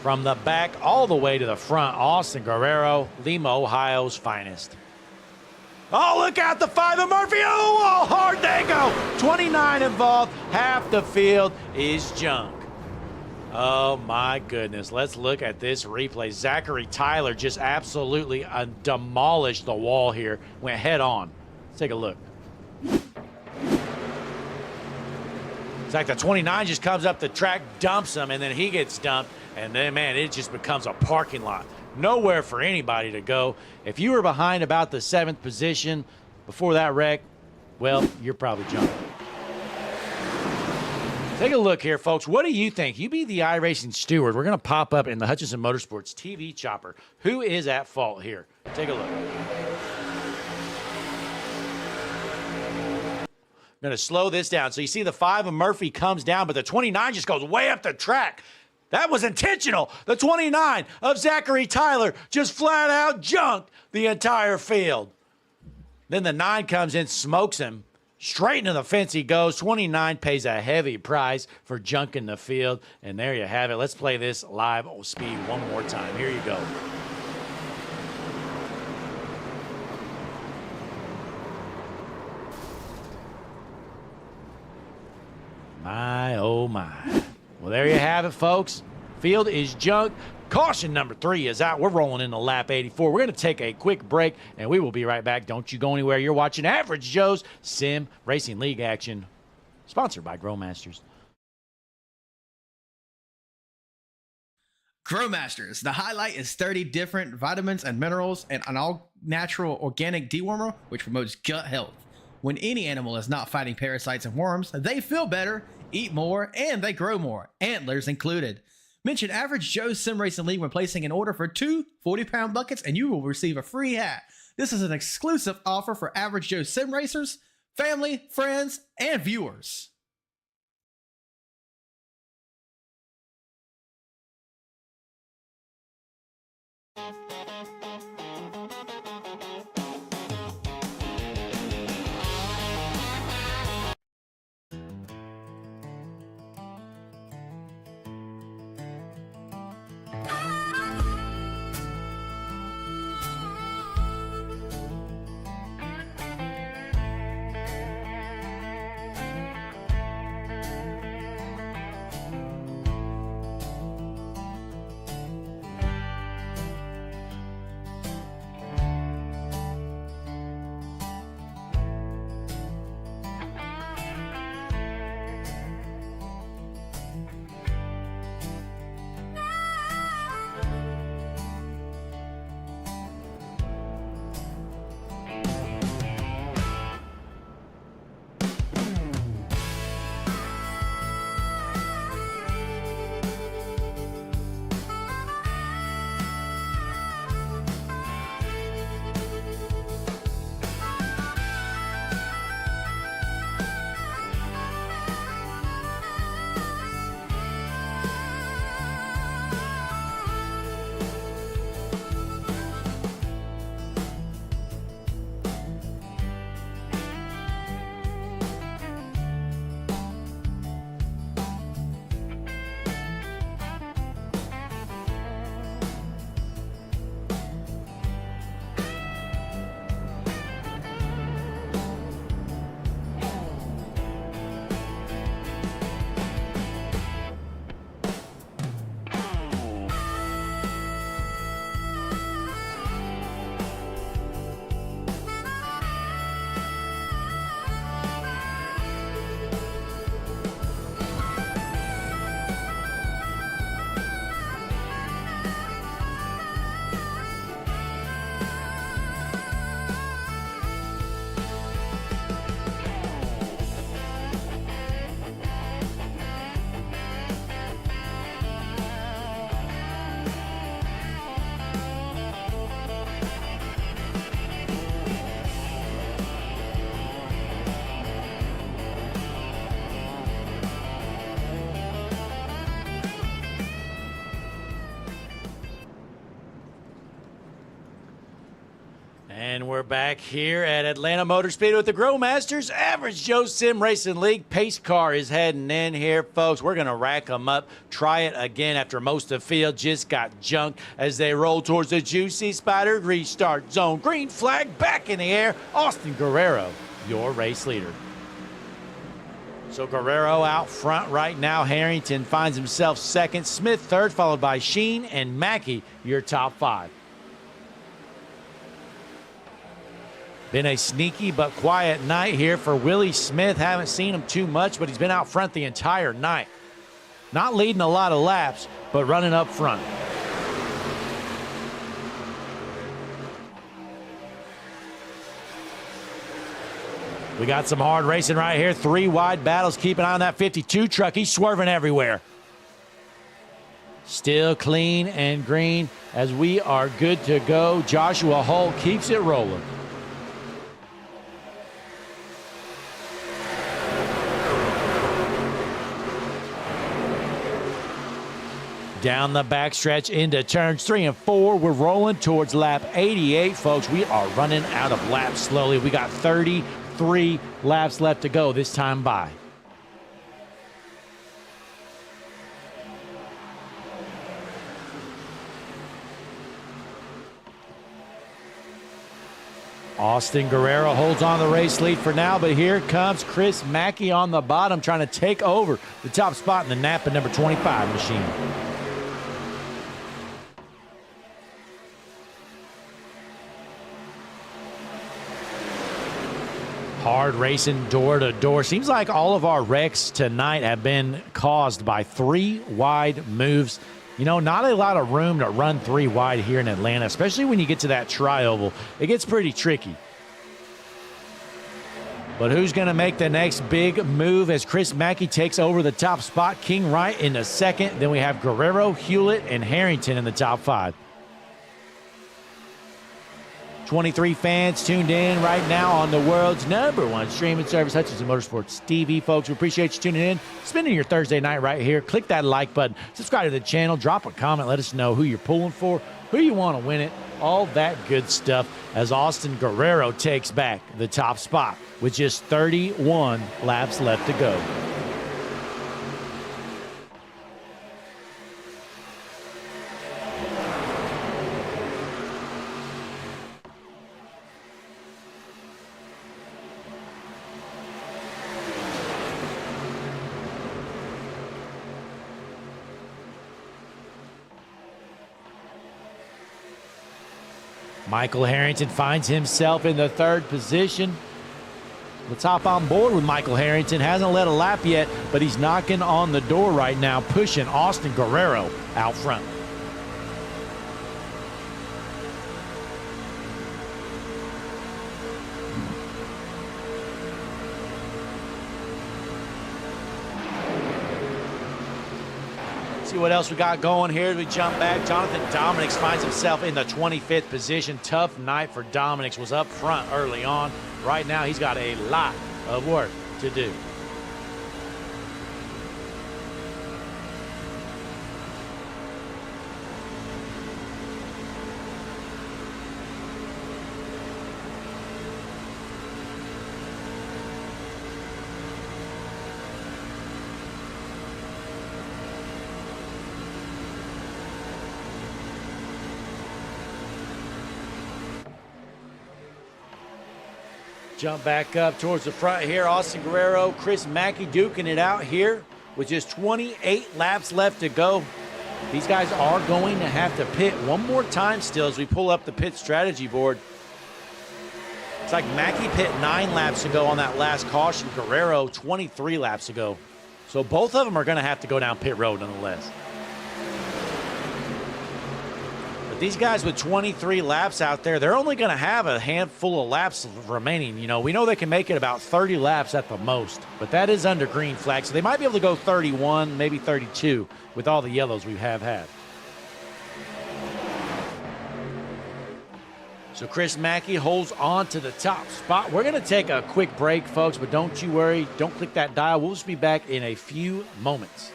From the back all the way to the front, Austin Guerrero, Lima, Ohio's finest. Oh, look out, the 5 of Murphy. Oh, hard they go. 29 involved, half the field is junk. Oh, my goodness. Let's look at this replay. Zachary Tyler just absolutely demolished the wall here. Went head on. Let's take a look. It's like the 29 just comes up the track, dumps him, and then he gets dumped. And then, man, it just becomes a parking lot. Nowhere for anybody to go. If you were behind about the 7th position before that wreck, well, you're probably jumping. Take a look here, folks. What do you think? You be the iRacing steward. We're going to pop up in the Hutchinson Motorsports TV chopper. Who is at fault here? Take a look. I'm going to slow this down. So you see the 5 of Murphy comes down, but the 29 just goes way up the track. That was intentional. The 29 of Zachary Tyler just flat out junked the entire field. Then the 9 comes in, smokes him. Straight into the fence he goes. 29 pays a heavy price for junking the field. And there you have it. Let's play this live speed one more time. Here you go. My, oh my. Well, there you have it, folks. Field is junk. Caution number 3 is out. We're rolling into lap 84. We're going to take a quick break, and we will be right back. Don't you go anywhere. You're watching Average Joe's Sim Racing League action, sponsored by Growmasters. Growmasters. The highlight is 30 different vitamins and minerals and an all-natural organic dewormer, which promotes gut health. When any animal is not fighting parasites and worms, they feel better, eat more, and they grow more, antlers included. Mention Average Joe's Sim Racing League when placing an order for 2 40-pound buckets, and you will receive a free hat. This is an exclusive offer for Average Joe Sim Racers, family, friends, and viewers. And we're back here at Atlanta Motor Speedway with the Grow Masters Average Joe Sim Racing League. Pace car is heading in here, folks. We're going to rack them up, try it again after most of the field just got junked as they roll towards the Juicy Spider restart zone. Green flag back in the air. Austin Guerrero, your race leader. So Guerrero out front right now. Harrington finds himself second. Smith third, followed by Sheen and Mackey, your top 5. Been a sneaky but quiet night here for Willie Smith. Haven't seen him too much, but he's been out front the entire night. Not leading a lot of laps, but running up front. We got some hard racing right here. 3 wide battles. Keep an eye on that 52 truck. He's swerving everywhere. Still clean and green as we are good to go. Joshua Hull keeps it rolling. Down the backstretch into turns 3 and 4. We're rolling towards lap 88, folks. We are running out of laps slowly. We got 33 laps left to go this time by. Austin Guerrero holds on the race lead for now, but here comes Chris Mackey on the bottom trying to take over the top spot in the Napa number 25 machine. Hard racing door to door. Seems like all of our wrecks tonight have been caused by 3 wide moves. You know, not a lot of room to run 3 wide here in Atlanta, especially when you get to that tri-oval. It gets pretty tricky. But who's going to make the next big move as Chris Mackey takes over the top spot? King Wright in the second. Then we have Guerrero, Hewlett, and Harrington in the top 5. 23 fans tuned in right now on the world's #1 streaming service, Hutchinson Motorsports TV, folks. We appreciate you tuning in, spending your Thursday night right here. Click that like button, subscribe to the channel, drop a comment, let us know who you're pulling for, who you want to win it, all that good stuff as Austin Guerrero takes back the top spot with just 31 laps left to go. Michael Harrington finds himself in the 3rd position. Let's hop on board with Michael Harrington. Hasn't led a lap yet, but he's knocking on the door right now, pushing Austin Guerrero out front. See what else we got going here as we jump back. Jonathan Dominics finds himself in the 25th position. Tough night for Dominics. Was up front early on. Right now, he's got a lot of work to do. Jump back up towards the front here. Austin Guerrero, Chris Mackey duking it out here with just 28 laps left to go. These guys are going to have to pit one more time still as we pull up the pit strategy board. It's like Mackey pit 9 laps ago on that last caution. Guerrero 23 laps ago. So both of them are going to have to go down pit road nonetheless. But these guys with 23 laps out there, they're only going to have a handful of laps remaining. You know, we know they can make it about 30 laps at the most, but that is under green flag. So they might be able to go 31, maybe 32 with all the yellows we have had. So Chris Mackey holds on to the top spot. We're going to take a quick break, folks, but don't you worry. Don't click that dial. We'll just be back in a few moments.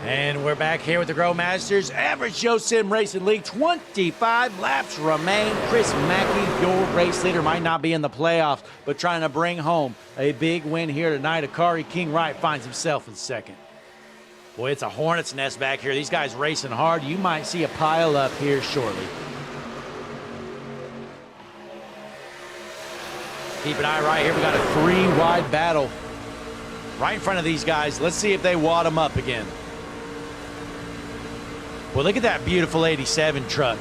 And we're back here with the Grow Masters Average Joe Sim Racing League. 25 laps remain. Chris Mackey, your race leader, might not be in the playoffs, but trying to bring home a big win here tonight. Akari King Wright finds himself in second. Boy, it's a hornet's nest back here. These guys racing hard. You might see a pile up here shortly. Keep an eye right here. We got a 3-wide battle right in front of these guys. Let's see if they wad them up again. Well, look at that beautiful 87 truck.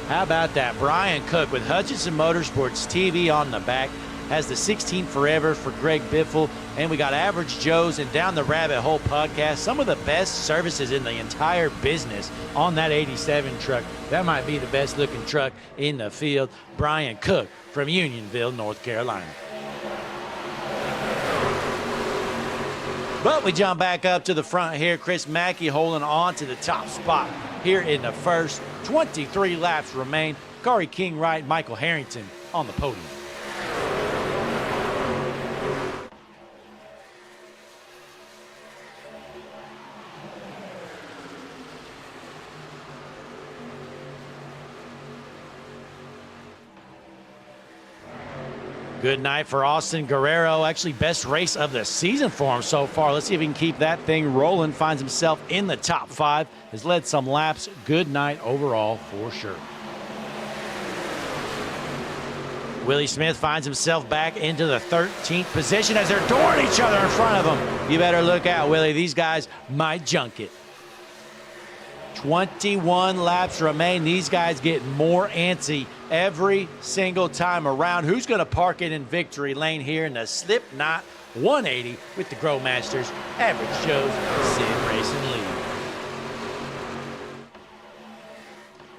How about that? Brian Cook with Hutchinson Motorsports TV on the back. Has the 16 Forever for Greg Biffle. And we got Average Joe's and Down the Rabbit Hole podcast. Some of the best services in the entire business on that 87 truck. That might be the best looking truck in the field. Brian Cook from Unionville, North Carolina. But we jump back up to the front here. Chris Mackey holding on to the top spot here in the first. 23 laps remain. Akari King Wright, Michael Harrington on the podium. Good night for Austin Guerrero. Actually, best race of the season for him so far. Let's see if he can keep that thing rolling. Finds himself in the top 5. Has led some laps. Good night overall for sure. Willie Smith finds himself back into the 13th position as they're dooring each other in front of him. You better look out, Willie. These guys might junk it. 21 laps remain. These guys get more antsy every single time around. Who's going to park it in victory lane here in the Slipknot 180 with the Grow Masters Average Joe's Sim Racing League?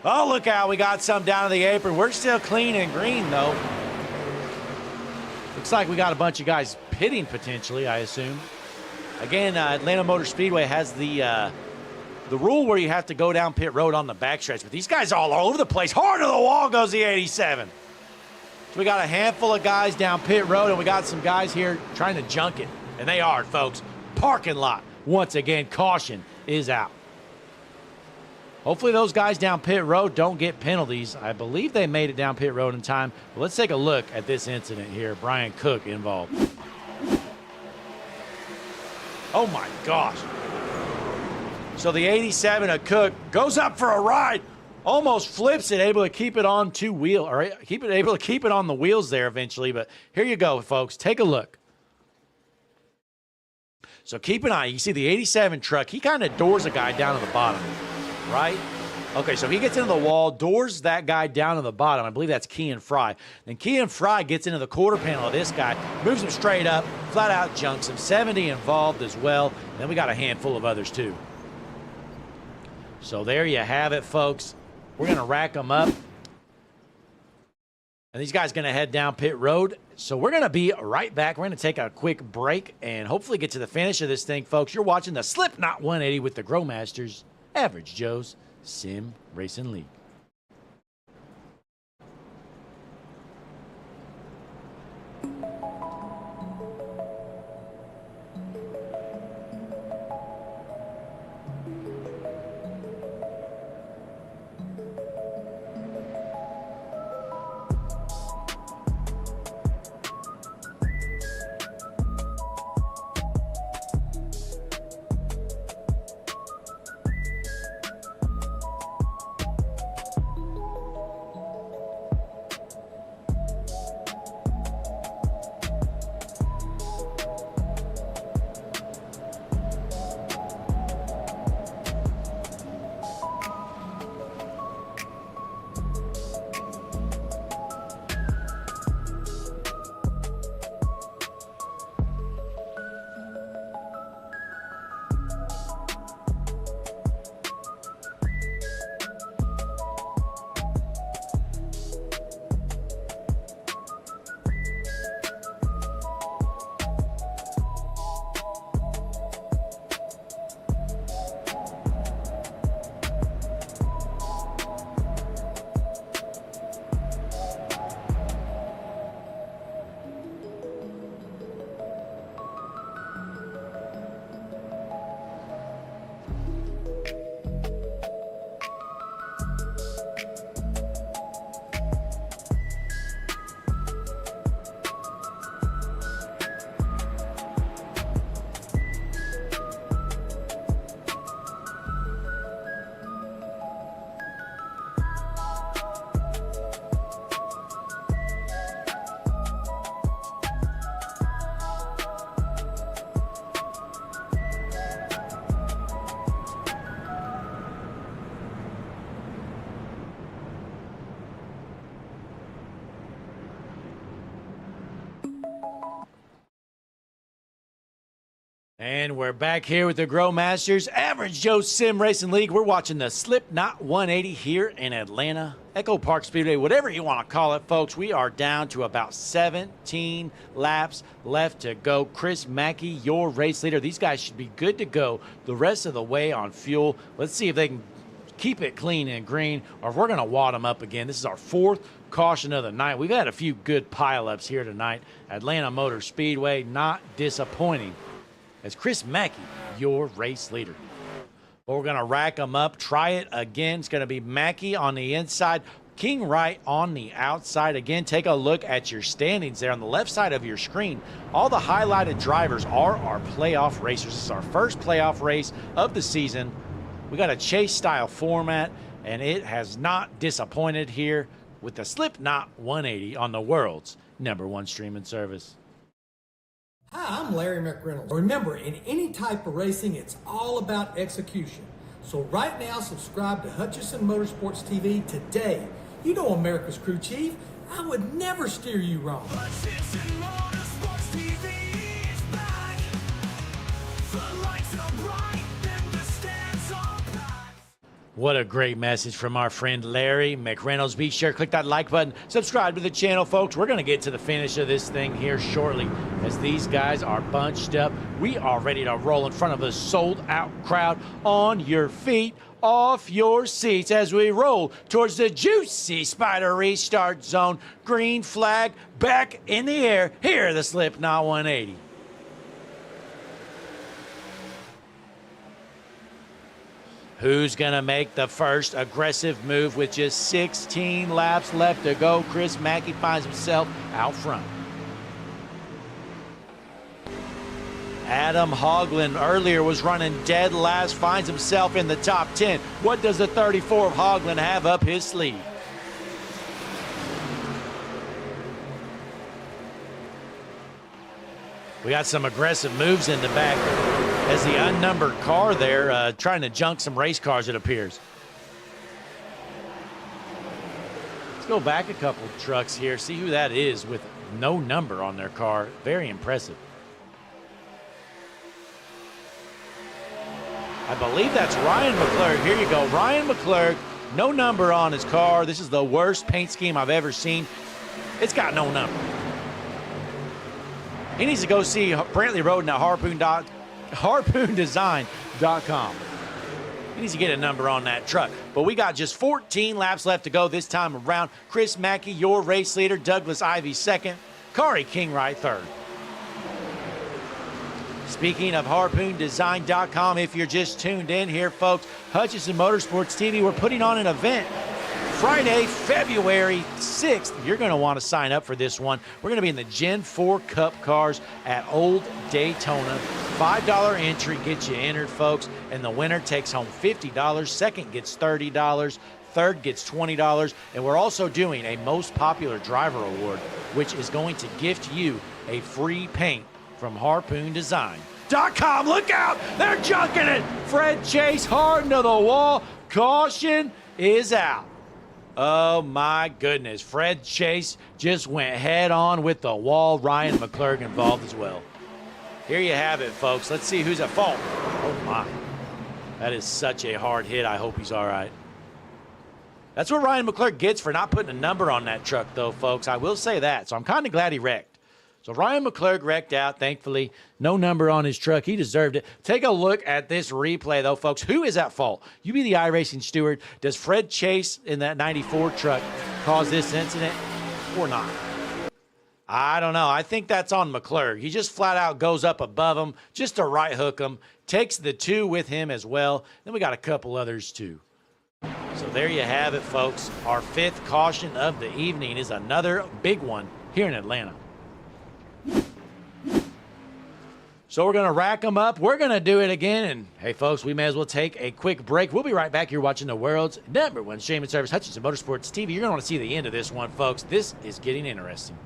Oh, look out. We got some down to the apron. We're still clean and green, though. Looks like we got a bunch of guys pitting potentially, I assume. Again, Atlanta Motor Speedway has the rule where you have to go down pit road on the backstretch, but these guys are all over the place. Hard to the wall goes the 87. So we got a handful of guys down pit road, and we got some guys here trying to junk it. And they are, folks. Parking lot. Once again, caution is out. Hopefully those guys down pit road don't get penalties. I believe they made it down pit road in time. But let's take a look at this incident here. Brian Cook involved. Oh, my gosh. So the 87 of Cook goes up for a ride, almost flips it, able to keep it on able to keep it on the wheels there eventually. But here you go, folks. Take a look. So keep an eye. You see the 87 truck. He kind of doors a guy down to the bottom, right? Okay, so he gets into the wall, doors that guy down to the bottom. I believe that's Kean Fry. Then Kean Fry gets into the quarter panel of this guy, moves him straight up, flat out junks him. 70 involved as well. And then we got a handful of others too. So there you have it, folks. We're going to rack them up. And these guys going to head down pit road. So we're going to be right back. We're going to take a quick break and hopefully get to the finish of this thing, folks. You're watching the Slipknot 180 with the Grow Masters Average Joe's Sim Racing League. And we're back here with the Grow Masters Average Joe Sim Racing League. We're watching the Slipknot 180 here in Atlanta. Echo Park Speedway, whatever you want to call it, folks. We are down to about 17 laps left to go. Chris Mackey, your race leader. These guys should be good to go the rest of the way on fuel. Let's see if they can keep it clean and green, or if we're going to wad them up again. This is our fourth caution of the night. We've had a few good pileups here tonight. Atlanta Motor Speedway, not disappointing. As Chris Mackey, your race leader. But we're going to rack them up. Try it again. It's going to be Mackey on the inside, King Wright on the outside. Again, take a look at your standings there on the left side of your screen. All the highlighted drivers are our playoff racers. This is our first playoff race of the season. We got a chase-style format, and it has not disappointed here with the Slipknot 180 on the world's #1 streaming service. Hi, I'm Larry McReynolds. Remember, in any type of racing, it's all about execution. So right now, subscribe to Hutchison Motorsports TV today. You know America's crew chief. I would never steer you wrong. Hutchison Motorsports TV is back. The lights are bright, then the stands are packed. What a great message from our friend Larry McReynolds. Be sure to click that like button, subscribe to the channel, folks. We're going to get to the finish of this thing here shortly as these guys are bunched up. We are ready to roll in front of a sold-out crowd. On your feet, off your seats as we roll towards the juicy Spider restart zone. Green flag back in the air. Here, the Slipknot 180. Who's going to make the first aggressive move with just 16 laps left to go? Chris Mackey finds himself out front. Adam Hoagland earlier was running dead last, finds himself in the top 10. What does the 34 of Hoagland have up his sleeve? We got some aggressive moves in the back as the unnumbered car there trying to junk some race cars, it appears. Let's go back a couple trucks here, see who that is with no number on their car. Very impressive. I believe that's Ryan McClurg. Here you go. Ryan McClurg, no number on his car. This is the worst paint scheme I've ever seen. It's got no number. He needs to go see Brantley Roden at harpoondesign.com. He needs to get a number on that truck. But we got just 14 laps left to go this time around. Chris Mackey, your race leader. Douglas Ivey second. Kari Kingwright third. Speaking of harpoondesign.com, if you're just tuned in here, folks, Hutchison Motorsports TV, we're putting on an event Friday, February 6th. You're going to want to sign up for this one. We're going to be in the Gen 4 Cup cars at Old Daytona. $5 entry gets you entered, folks, and the winner takes home $50. Second gets $30. Third gets $20. And we're also doing a Most Popular Driver Award, which is going to gift you a free paint from harpoondesign.com. Look out! They're junking it! Fred Chase hard into the wall. Caution is out. Oh my goodness. Fred Chase just went head on with the wall. Ryan McClurg involved as well. Here you have it, folks. Let's see who's at fault. Oh my. That is such a hard hit. I hope he's all right. That's what Ryan McClurg gets for not putting a number on that truck, though, folks. I will say that. So I'm kind of glad he wrecked. So Ryan McClurg wrecked out, thankfully. No number on his truck. He deserved it. Take a look at this replay, though, folks. Who is at fault? You be the iRacing steward. Does Fred Chase in that 94 truck cause this incident or not? I don't know. I think that's on McClurg. He just flat out goes up above him just to right hook him. Takes the two with him as well. Then we got a couple others, too. So there you have it, folks. Our fifth caution of the evening is another big one here in Atlanta. So we're going to rack them up. We're going to do it again. And, hey, folks, we may as well take a quick break. We'll be right back here watching the world's #1 streaming service, Hutchison Motorsports TV. You're going to want to see the end of this one, folks. This is getting interesting.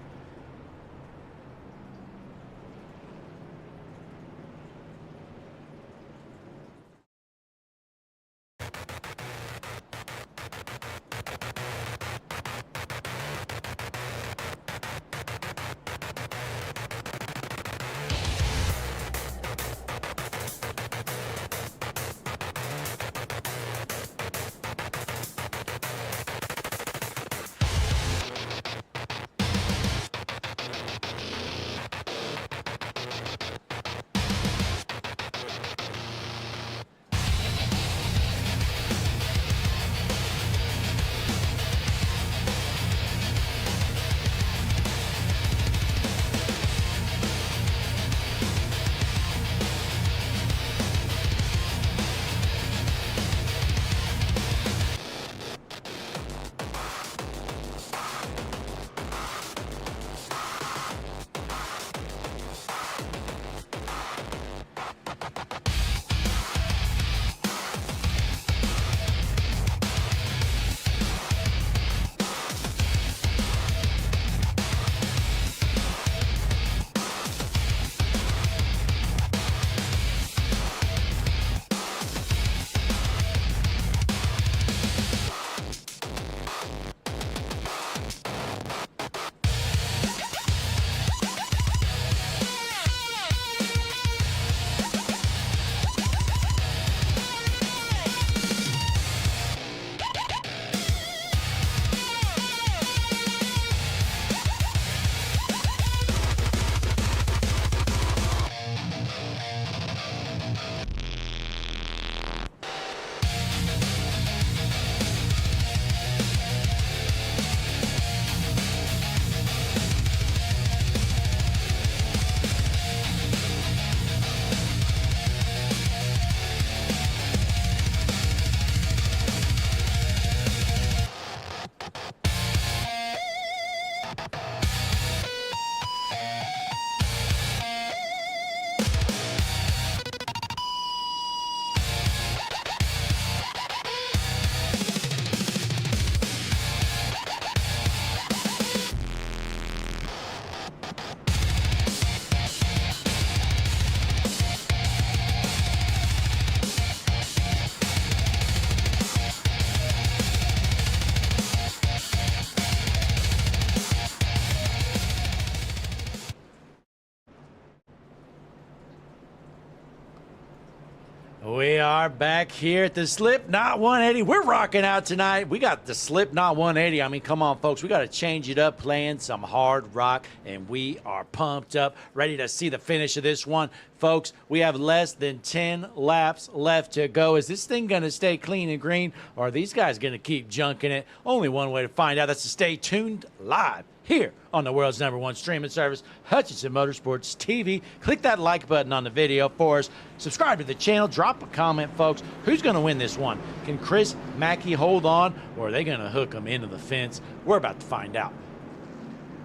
We are back here at the Slipknot 180. We're rocking out tonight. We got the Slipknot 180. I mean, come on, folks. We got to change it up, playing some hard rock, and we are pumped up, ready to see the finish of this one. Folks, we have less than 10 laps left to go. Is this thing going to stay clean and green, or are these guys going to keep junking it? Only one way to find out. That's to stay tuned live here on the world's #1 streaming service, Hutchinson Motorsports TV. Click that like button on the video for us. Subscribe to the channel. Drop a comment, folks. Who's going to win this one? Can Chris Mackey hold on, or are they going to hook him into the fence? We're about to find out.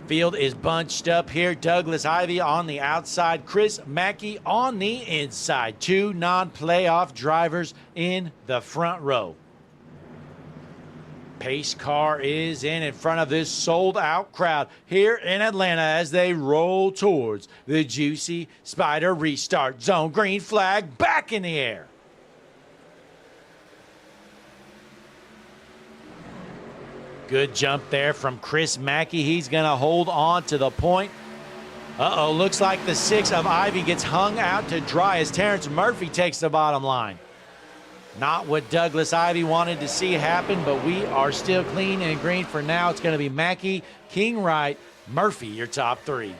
Field is bunched up here. Douglas Ivy on the outside. Chris Mackey on the inside. Two non-playoff drivers in the front row. Pace car is in front of this sold-out crowd here in Atlanta as they roll towards the Juicy Spider restart zone. Green flag back in the air. Good jump there from Chris Mackey. He's going to hold on to the point. Uh-oh, looks like the 6 of Ivy gets hung out to dry as Terrence Murphy takes the bottom line. Not what Douglas Ivy wanted to see happen, but we are still clean and green for now. It's going to be Mackey, King Wright, Murphy, your top 3.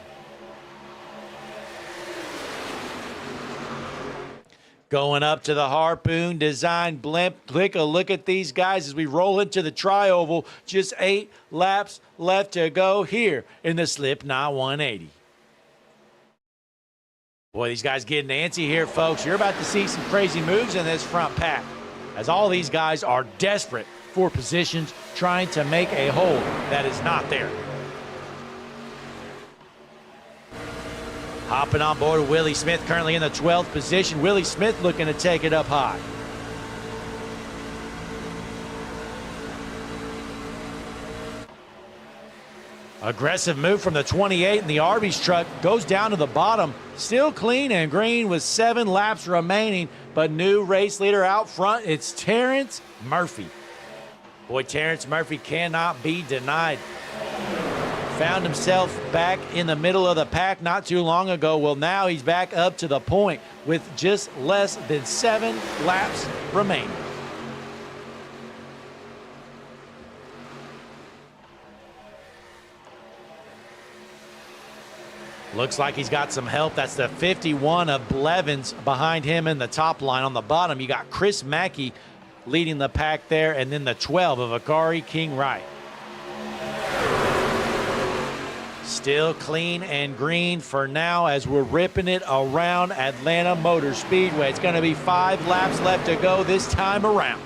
Going up to the Harpoon Design blimp. Take a look at these guys as we roll into the tri-oval. Just 8 laps left to go here in the Slipknot 180. Boy, these guys getting antsy here, folks. You're about to see some crazy moves in this front pack, as all these guys are desperate for positions, trying to make a hole that is not there. Hopping on board, Willie Smith currently in the 12th position. Willie Smith looking to take it up high. Aggressive move from the 28, and the Arby's truck goes down to the bottom. Still clean and green with 7 laps remaining, but new race leader out front. It's Terrence Murphy. Boy, Terrence Murphy cannot be denied. Found himself back in the middle of the pack not too long ago. Well, now he's back up to the point with just less than 7 laps remaining. Looks like he's got some help. That's the 51 of Blevins behind him in the top line. On the bottom, you got Chris Mackey leading the pack there, and then the 12 of Akari King Wright. Still clean and green for now as we're ripping it around Atlanta Motor Speedway. It's going to be 5 laps left to go this time around.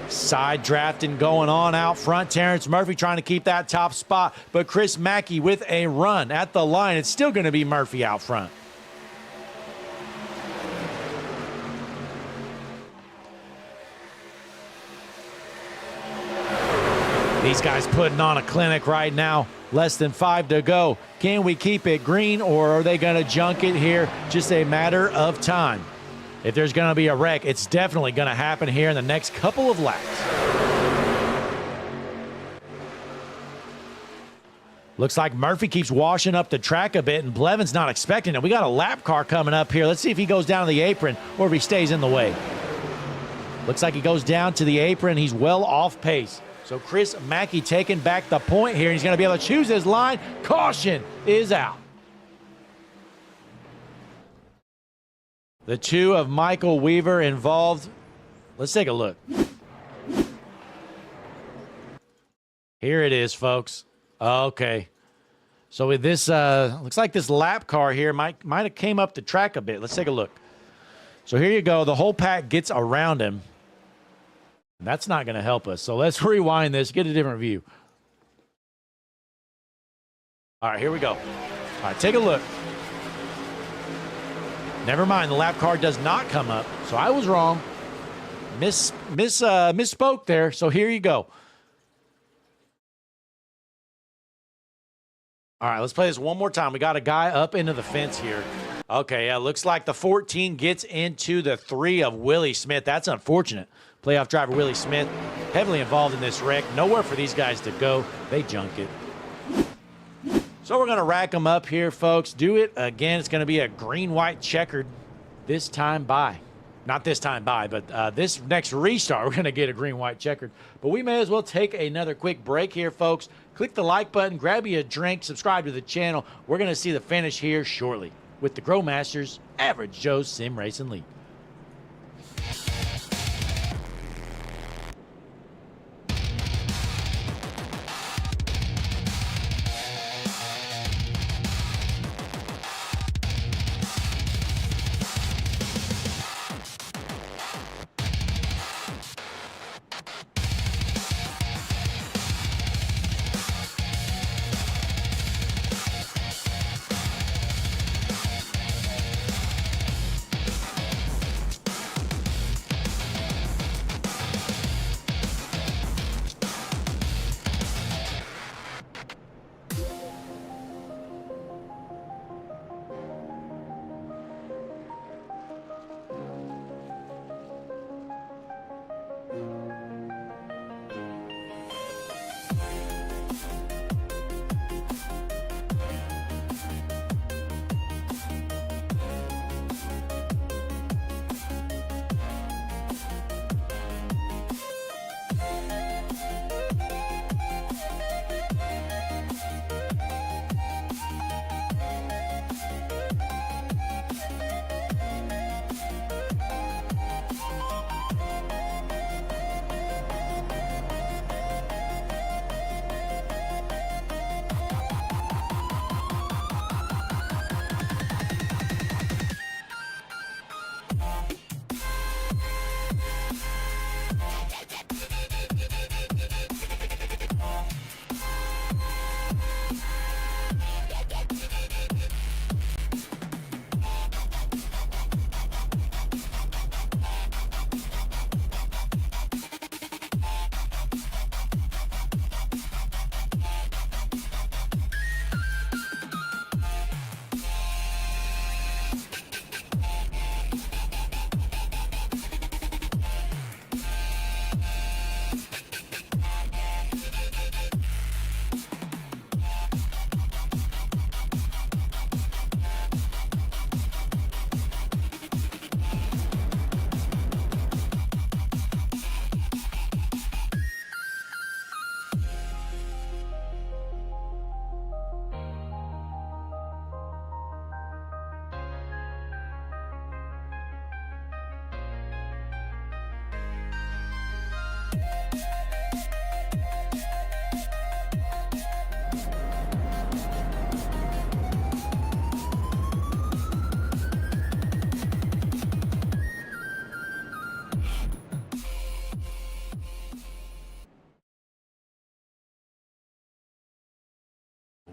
Side drafting going on out front. Terrence Murphy trying to keep that top spot, but Chris Mackey with a run at the line. It's still going to be Murphy out front. These guys putting on a clinic right now. Less than 5 to go. Can we keep it green, or are they going to junk it here? Just a matter of time. If there's going to be a wreck, it's definitely going to happen here in the next couple of laps. Looks like Murphy keeps washing up the track a bit, and Blevins not expecting it. We got a lap car coming up here. Let's see if he goes down to the apron or if he stays in the way. Looks like he goes down to the apron. He's well off pace. So Chris Mackey taking back the point here. He's going to be able to choose his line. Caution is out. The 2 of Michael Weaver involved. Let's take a look. Here it is, folks. Okay. So with this, looks like this lap car here might have came up the track a bit. Let's take a look. So here you go. The whole pack gets around him. That's not going to help us. So let's rewind this, get a different view. All right, here we go. All right, take a look. Never mind, the lap car does not come up. So I was wrong. Misspoke there. So here you go. All right, let's play this one more time. We got a guy up into the fence here. Okay, yeah, looks like the 14 gets into the 3 of Willie Smith. That's unfortunate. Playoff driver Willie Smith heavily involved in this wreck. Nowhere for these guys to go. They junk it. So we're going to rack them up here, folks. Do it again. It's going to be a green-white checkered this time by. Not this time by, but this next restart, we're going to get a green-white checkered. But we may as well take another quick break here, folks. Click the like button, grab you a drink, subscribe to the channel. We're going to see the finish here shortly with the GrowMasters Average Joe's Sim Racing League.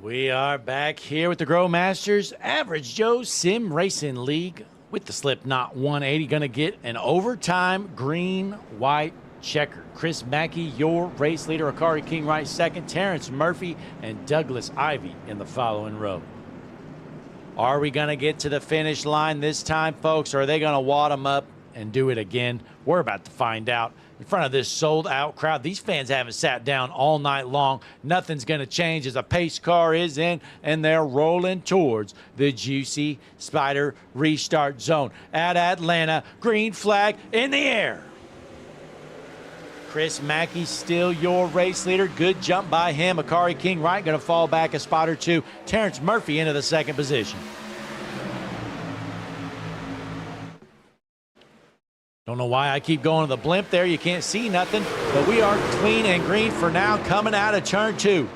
We are back here with the GrowMasters Average Joe Sim Racing League with the Slipknot 180. Going to get an overtime green-white checker. Chris Mackey, your race leader. Akari King right second. Terrence Murphy and Douglas Ivy in the following row. Are we going to get to the finish line this time, folks, or are they going to wad them up and do it again? We're about to find out. In front of this sold-out crowd, these fans haven't sat down all night long. Nothing's going to change as a pace car is in, and they're rolling towards the juicy Spider restart zone. At Atlanta, green flag in the air. Chris Mackey still your race leader. Good jump by him. Akari King right going to fall back a spot or two. Terrence Murphy into the second position. Don't know why I keep going to the blimp there. You can't see nothing, but we are clean and green for now coming out of turn 2.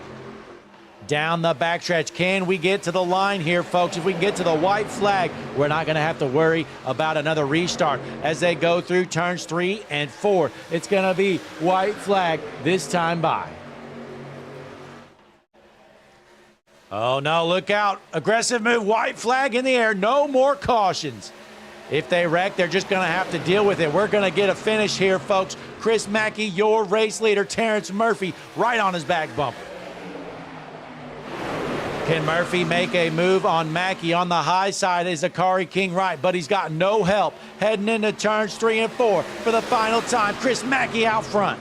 Down the backstretch. Can we get to the line here, folks? If we can get to the white flag, we're not going to have to worry about another restart as they go through turns 3 and 4. It's going to be white flag this time by. Oh, no, look out. Aggressive move, white flag in the air. No more cautions. If they wreck, they're just going to have to deal with it. We're going to get a finish here, folks. Chris Mackey, your race leader. Terrence Murphy right on his back bumper. Can Murphy make a move on Mackey? On the high side is Akari King right, but he's got no help. Heading into turns 3 and 4 for the final time. Chris Mackey out front.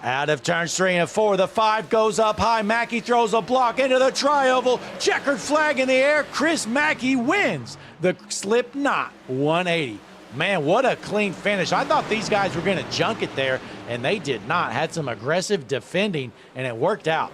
Out of turns 3 and 4, the 5 goes up high. Mackey throws a block into the tri-oval. Checkered flag in the air. Chris Mackey wins the Slip Knot 180. Man, what a clean finish. I thought these guys were going to junk it there, and they did not. Had some aggressive defending, and it worked out.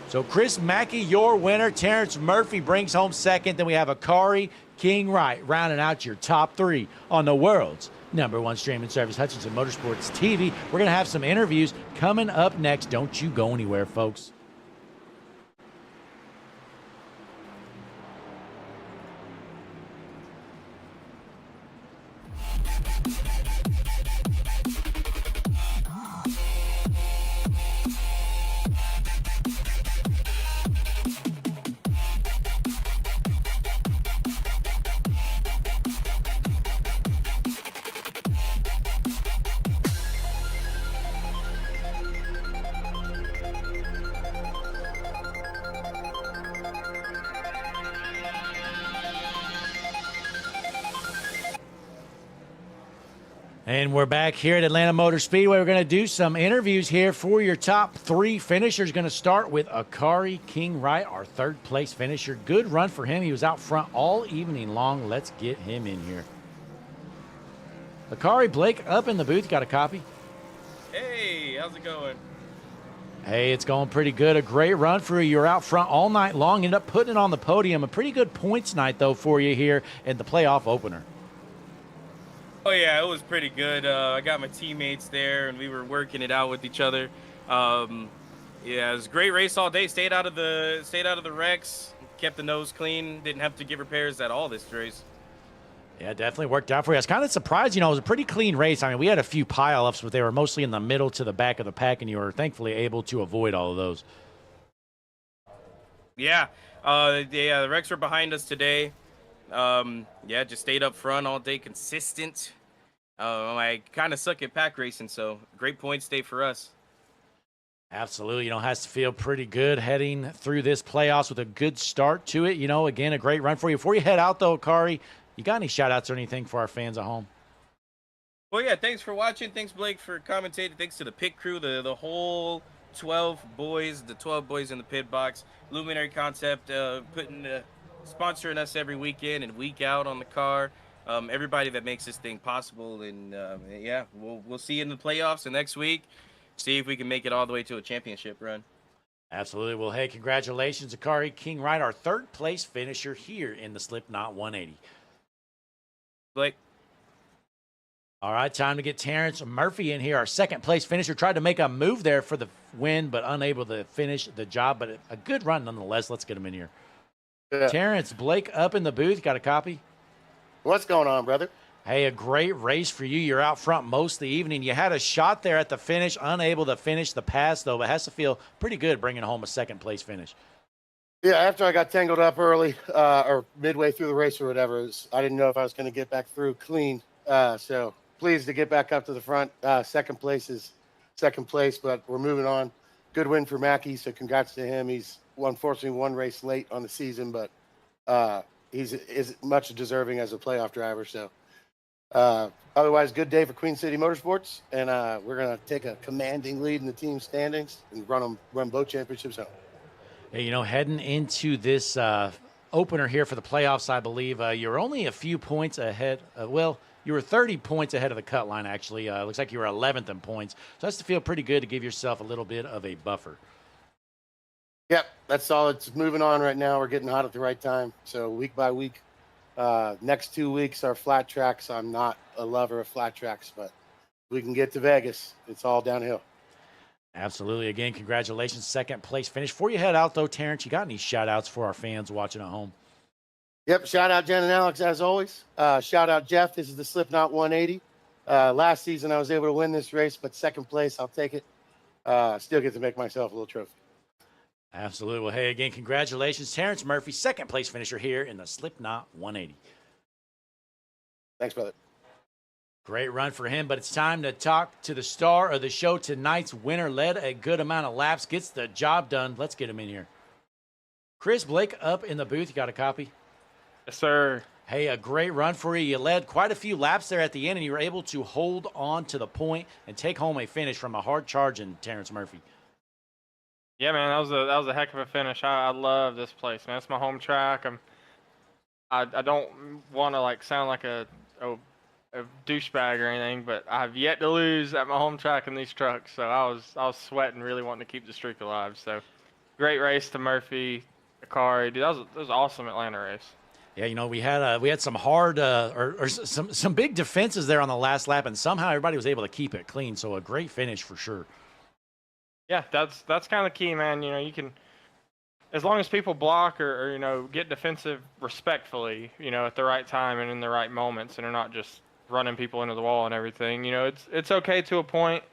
So Chris Mackey, your winner. Terrence Murphy brings home second. Then we have Akari King Wright rounding out your top 3 on the world's #1 streaming service, Hutchinson Motorsports TV. We're going to have some interviews coming up next. Don't you go anywhere, folks. And we're back here at Atlanta Motor Speedway. We're going to do some interviews here for your top 3 finishers. Going to start with Akari King Wright, our 3rd place finisher. Good run for him. He was out front all evening long. Let's get him in here. Akari, Blake up in the booth. Got a copy? Hey, how's it going? Hey, it's going pretty good. A great run for you. You're out front all night long. Ended up putting it on the podium. A pretty good points night, though, for you here in the playoff opener. Oh yeah, it was pretty good. I got my teammates there, and we were working it out with each other. Yeah, it was a great race all day. Stayed out of the wrecks, kept the nose clean. Didn't have to get repairs at all this race. Yeah, definitely worked out for you. I was kind of surprised. You know, it was a pretty clean race. I mean, we had a few pile-ups, but they were mostly in the middle to the back of the pack, and you were thankfully able to avoid all of those. Yeah, the wrecks were behind us today. Yeah, just stayed up front all day, consistent. I kind of suck at pack racing, so great points day for us. Absolutely. You know, has to feel pretty good heading through this playoffs with a good start to it. You know, again, a great run for you. Before you head out, though, Akari, you got any shout-outs or anything for our fans at home? Well, yeah, thanks for watching. Thanks, Blake, for commentating. Thanks to the pit crew, the whole 12 boys, the 12 boys in the pit box. Luminary Concept, sponsoring us every weekend and week out on the car. Everybody that makes this thing possible, and yeah, we'll see you in the playoffs and next week. See if we can make it all the way to a championship run. Absolutely. Well, hey, congratulations, Akari King Wright, our 3rd place finisher here in the Slipknot 180. Blake. All right, time to get Terrence Murphy in here, our 2nd place finisher. Tried to make a move there for the win, but unable to finish the job. But a good run nonetheless. Let's get him in here. Yeah. Terrence, Blake up in the booth. Got a copy? What's going on, brother? Hey, a great race for you. You're out front most of the evening. You had a shot there at the finish, unable to finish the pass, though, but has to feel pretty good bringing home a 2nd place finish. Yeah, after I got tangled up early or midway through the race or whatever, I didn't know if I was going to get back through clean. So pleased to get back up to the front. 2nd place is 2nd place, but we're moving on. Good win for Mackey, so congrats to him. He's unfortunately 1 race late on the season, but he's as much deserving as a playoff driver. So otherwise, good day for Queen City Motorsports, and we're going to take a commanding lead in the team standings and run both championships home. Hey, you know, heading into this opener here for the playoffs, I believe you're only a few points ahead. You were 30 points ahead of the cut line, actually. Looks like you were 11th in points. So that's to feel pretty good to give yourself a little bit of a buffer. Yep, that's solid. It's moving on right now. We're getting hot at the right time. So week by week, next 2 weeks are flat tracks. I'm not a lover of flat tracks, but we can get to Vegas. It's all downhill. Absolutely. Again, congratulations. 2nd place finish. Before you head out, though, Terrence, you got any shout-outs for our fans watching at home? Yep, shout out Jen and Alex, as always. Shout out Jeff. This is the Slipknot 180. Last season, I was able to win this race, but 2nd place, I'll take it. Still get to make myself a little trophy. Absolutely. Well, hey, again, congratulations. Terrence Murphy, 2nd place finisher here in the Slipknot 180. Thanks, brother. Great run for him, but it's time to talk to the star of the show. Tonight's winner led a good amount of laps, gets the job done. Let's get him in here. Chris, Blake up in the booth. You got a copy? Yes, sir. Hey, a great run for you. You led quite a few laps there at the end, and you were able to hold on to the point and take home a finish from a hard charging Terrence Murphy. Yeah, man, that was a heck of a finish. I love this place, man. It's my home track. I don't want to like sound like a douchebag or anything, but I've yet to lose at my home track in these trucks. So I was sweating, really wanting to keep the streak alive. So great race to Murphy, Akari. Dude, that was an awesome Atlanta race. Yeah, you know, we had some hard or some big defenses there on the last lap, and somehow everybody was able to keep it clean. So a great finish for sure. Yeah, that's kind of key, man. You know, you can, as long as people block or you know, get defensive respectfully, you know, at the right time and in the right moments, and are not just running people into the wall and everything. You know, it's okay to a point.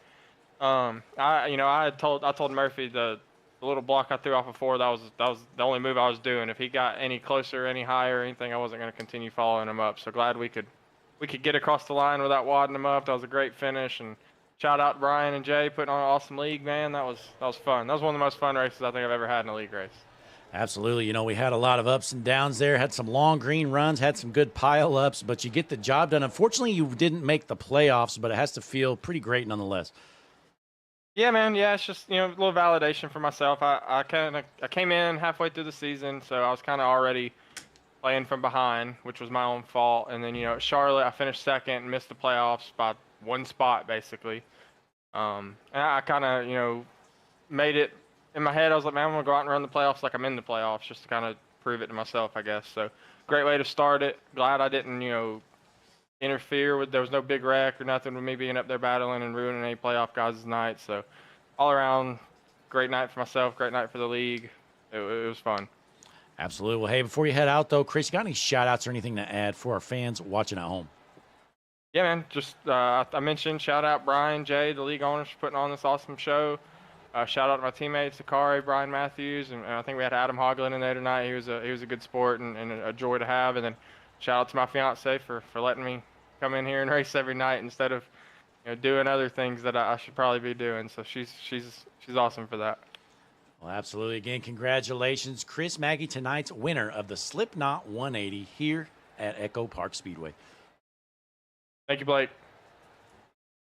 I told Murphy the little block I threw off of 4, that was the only move I was doing. If he got any closer, any higher, or anything, I wasn't going to continue following him up. So glad we could get across the line without wadding him up. That was a great finish, and shout out to Brian and Jay putting on an awesome league, man. That was fun. That was one of the most fun races I think I've ever had in a league race. Absolutely. You know, we had a lot of ups and downs there, had some long green runs, had some good pile ups, but you get the job done. Unfortunately, you didn't make the playoffs, but it has to feel pretty great nonetheless. Yeah, man. Yeah, it's just, you know, a little validation for myself. I came in halfway through the season, so I was kind of already playing from behind, which was my own fault. And then, you know, at Charlotte, I finished second and missed the playoffs by 1 spot, basically. And I kind of, you know, made it in my head. I was like, man, I'm going to go out and run the playoffs like I'm in the playoffs, just to kind of prove it to myself, I guess. So great way to start it. Glad I didn't, you know, interfere with, there was no big wreck or nothing with me being up there battling and ruining any playoff guys' night. So all around, great night for myself, great night for the league. It was fun. Absolutely. Well, hey, before you head out, though, Chris, you got any shout-outs or anything to add for our fans watching at home? Yeah, man, just I mentioned, shout out Brian, Jay, the league owners, for putting on this awesome show. Shout out to my teammates, Akari, Brian Matthews, and I think we had Adam Hoglund in there tonight. He was a good sport and a joy to have. And then shout out to my fiance for letting me come in here and race every night instead of, you know, doing other things that I should probably be doing. So she's awesome for that. Well, absolutely. Again, congratulations, Chris Maggie, tonight's winner of the Slipknot 180 here at Echo Park Speedway. Thank you, Blake.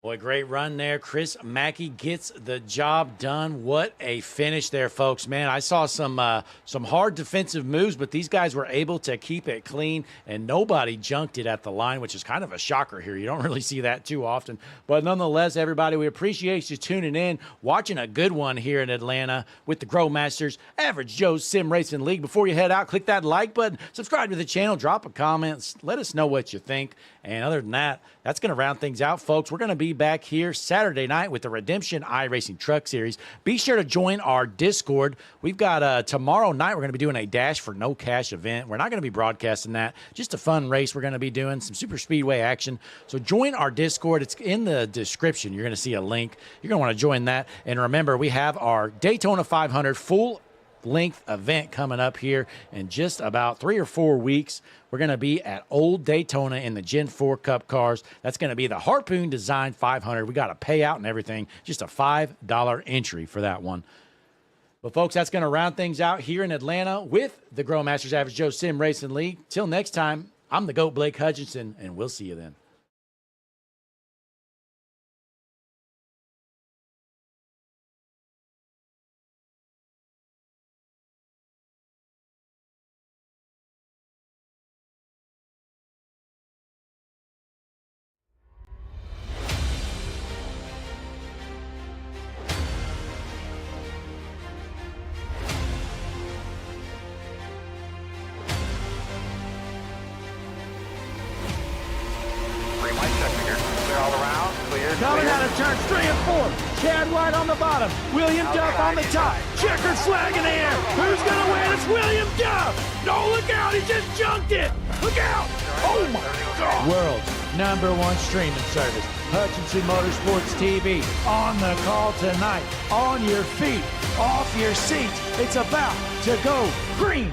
Boy, great run there. Chris Mackey gets the job done. What a finish there, folks. Man, I saw some hard defensive moves, but these guys were able to keep it clean, and nobody junked it at the line, which is kind of a shocker here. You don't really see that too often. But nonetheless, everybody, we appreciate you tuning in, watching a good one here in Atlanta with the Grow Masters Average Joe's Sim Racing League. Before you head out, click that like button, subscribe to the channel, drop a comment, let us know what you think. And other than that, that's going to round things out, folks. We're going to be back here Saturday night with the Redemption iRacing Truck Series. Be sure to join our Discord. We've got tomorrow night, we're going to be doing a Dash for No Cash event. We're not going to be broadcasting that. Just a fun race we're going to be doing, some super speedway action. So join our Discord. It's in the description. You're going to see a link. You're going to want to join that. And remember, we have our Daytona 500 full-length event coming up here in just about 3 or 4 weeks. We're going to be at Old Daytona in the Gen 4 Cup cars. That's going to be the Harpoon Design 500. We got a payout and everything. Just a $5 entry for that one. But, folks, that's going to round things out here in Atlanta with the Grow Masters Average Joe Sim Racing League. Till next time, I'm the GOAT, Blake Hutchinson, and we'll see you then. Coming out of turns 3 and 4. Chad White on the bottom. William Duff on the top. Checkered flag in the air. Who's going to win? It's William Duff. No, look out. He just junked it. Look out. Oh, my God. World's #1 streaming service. Hutchinson Motorsports TV. On the call tonight. On your feet. Off your seat. It's about to go green.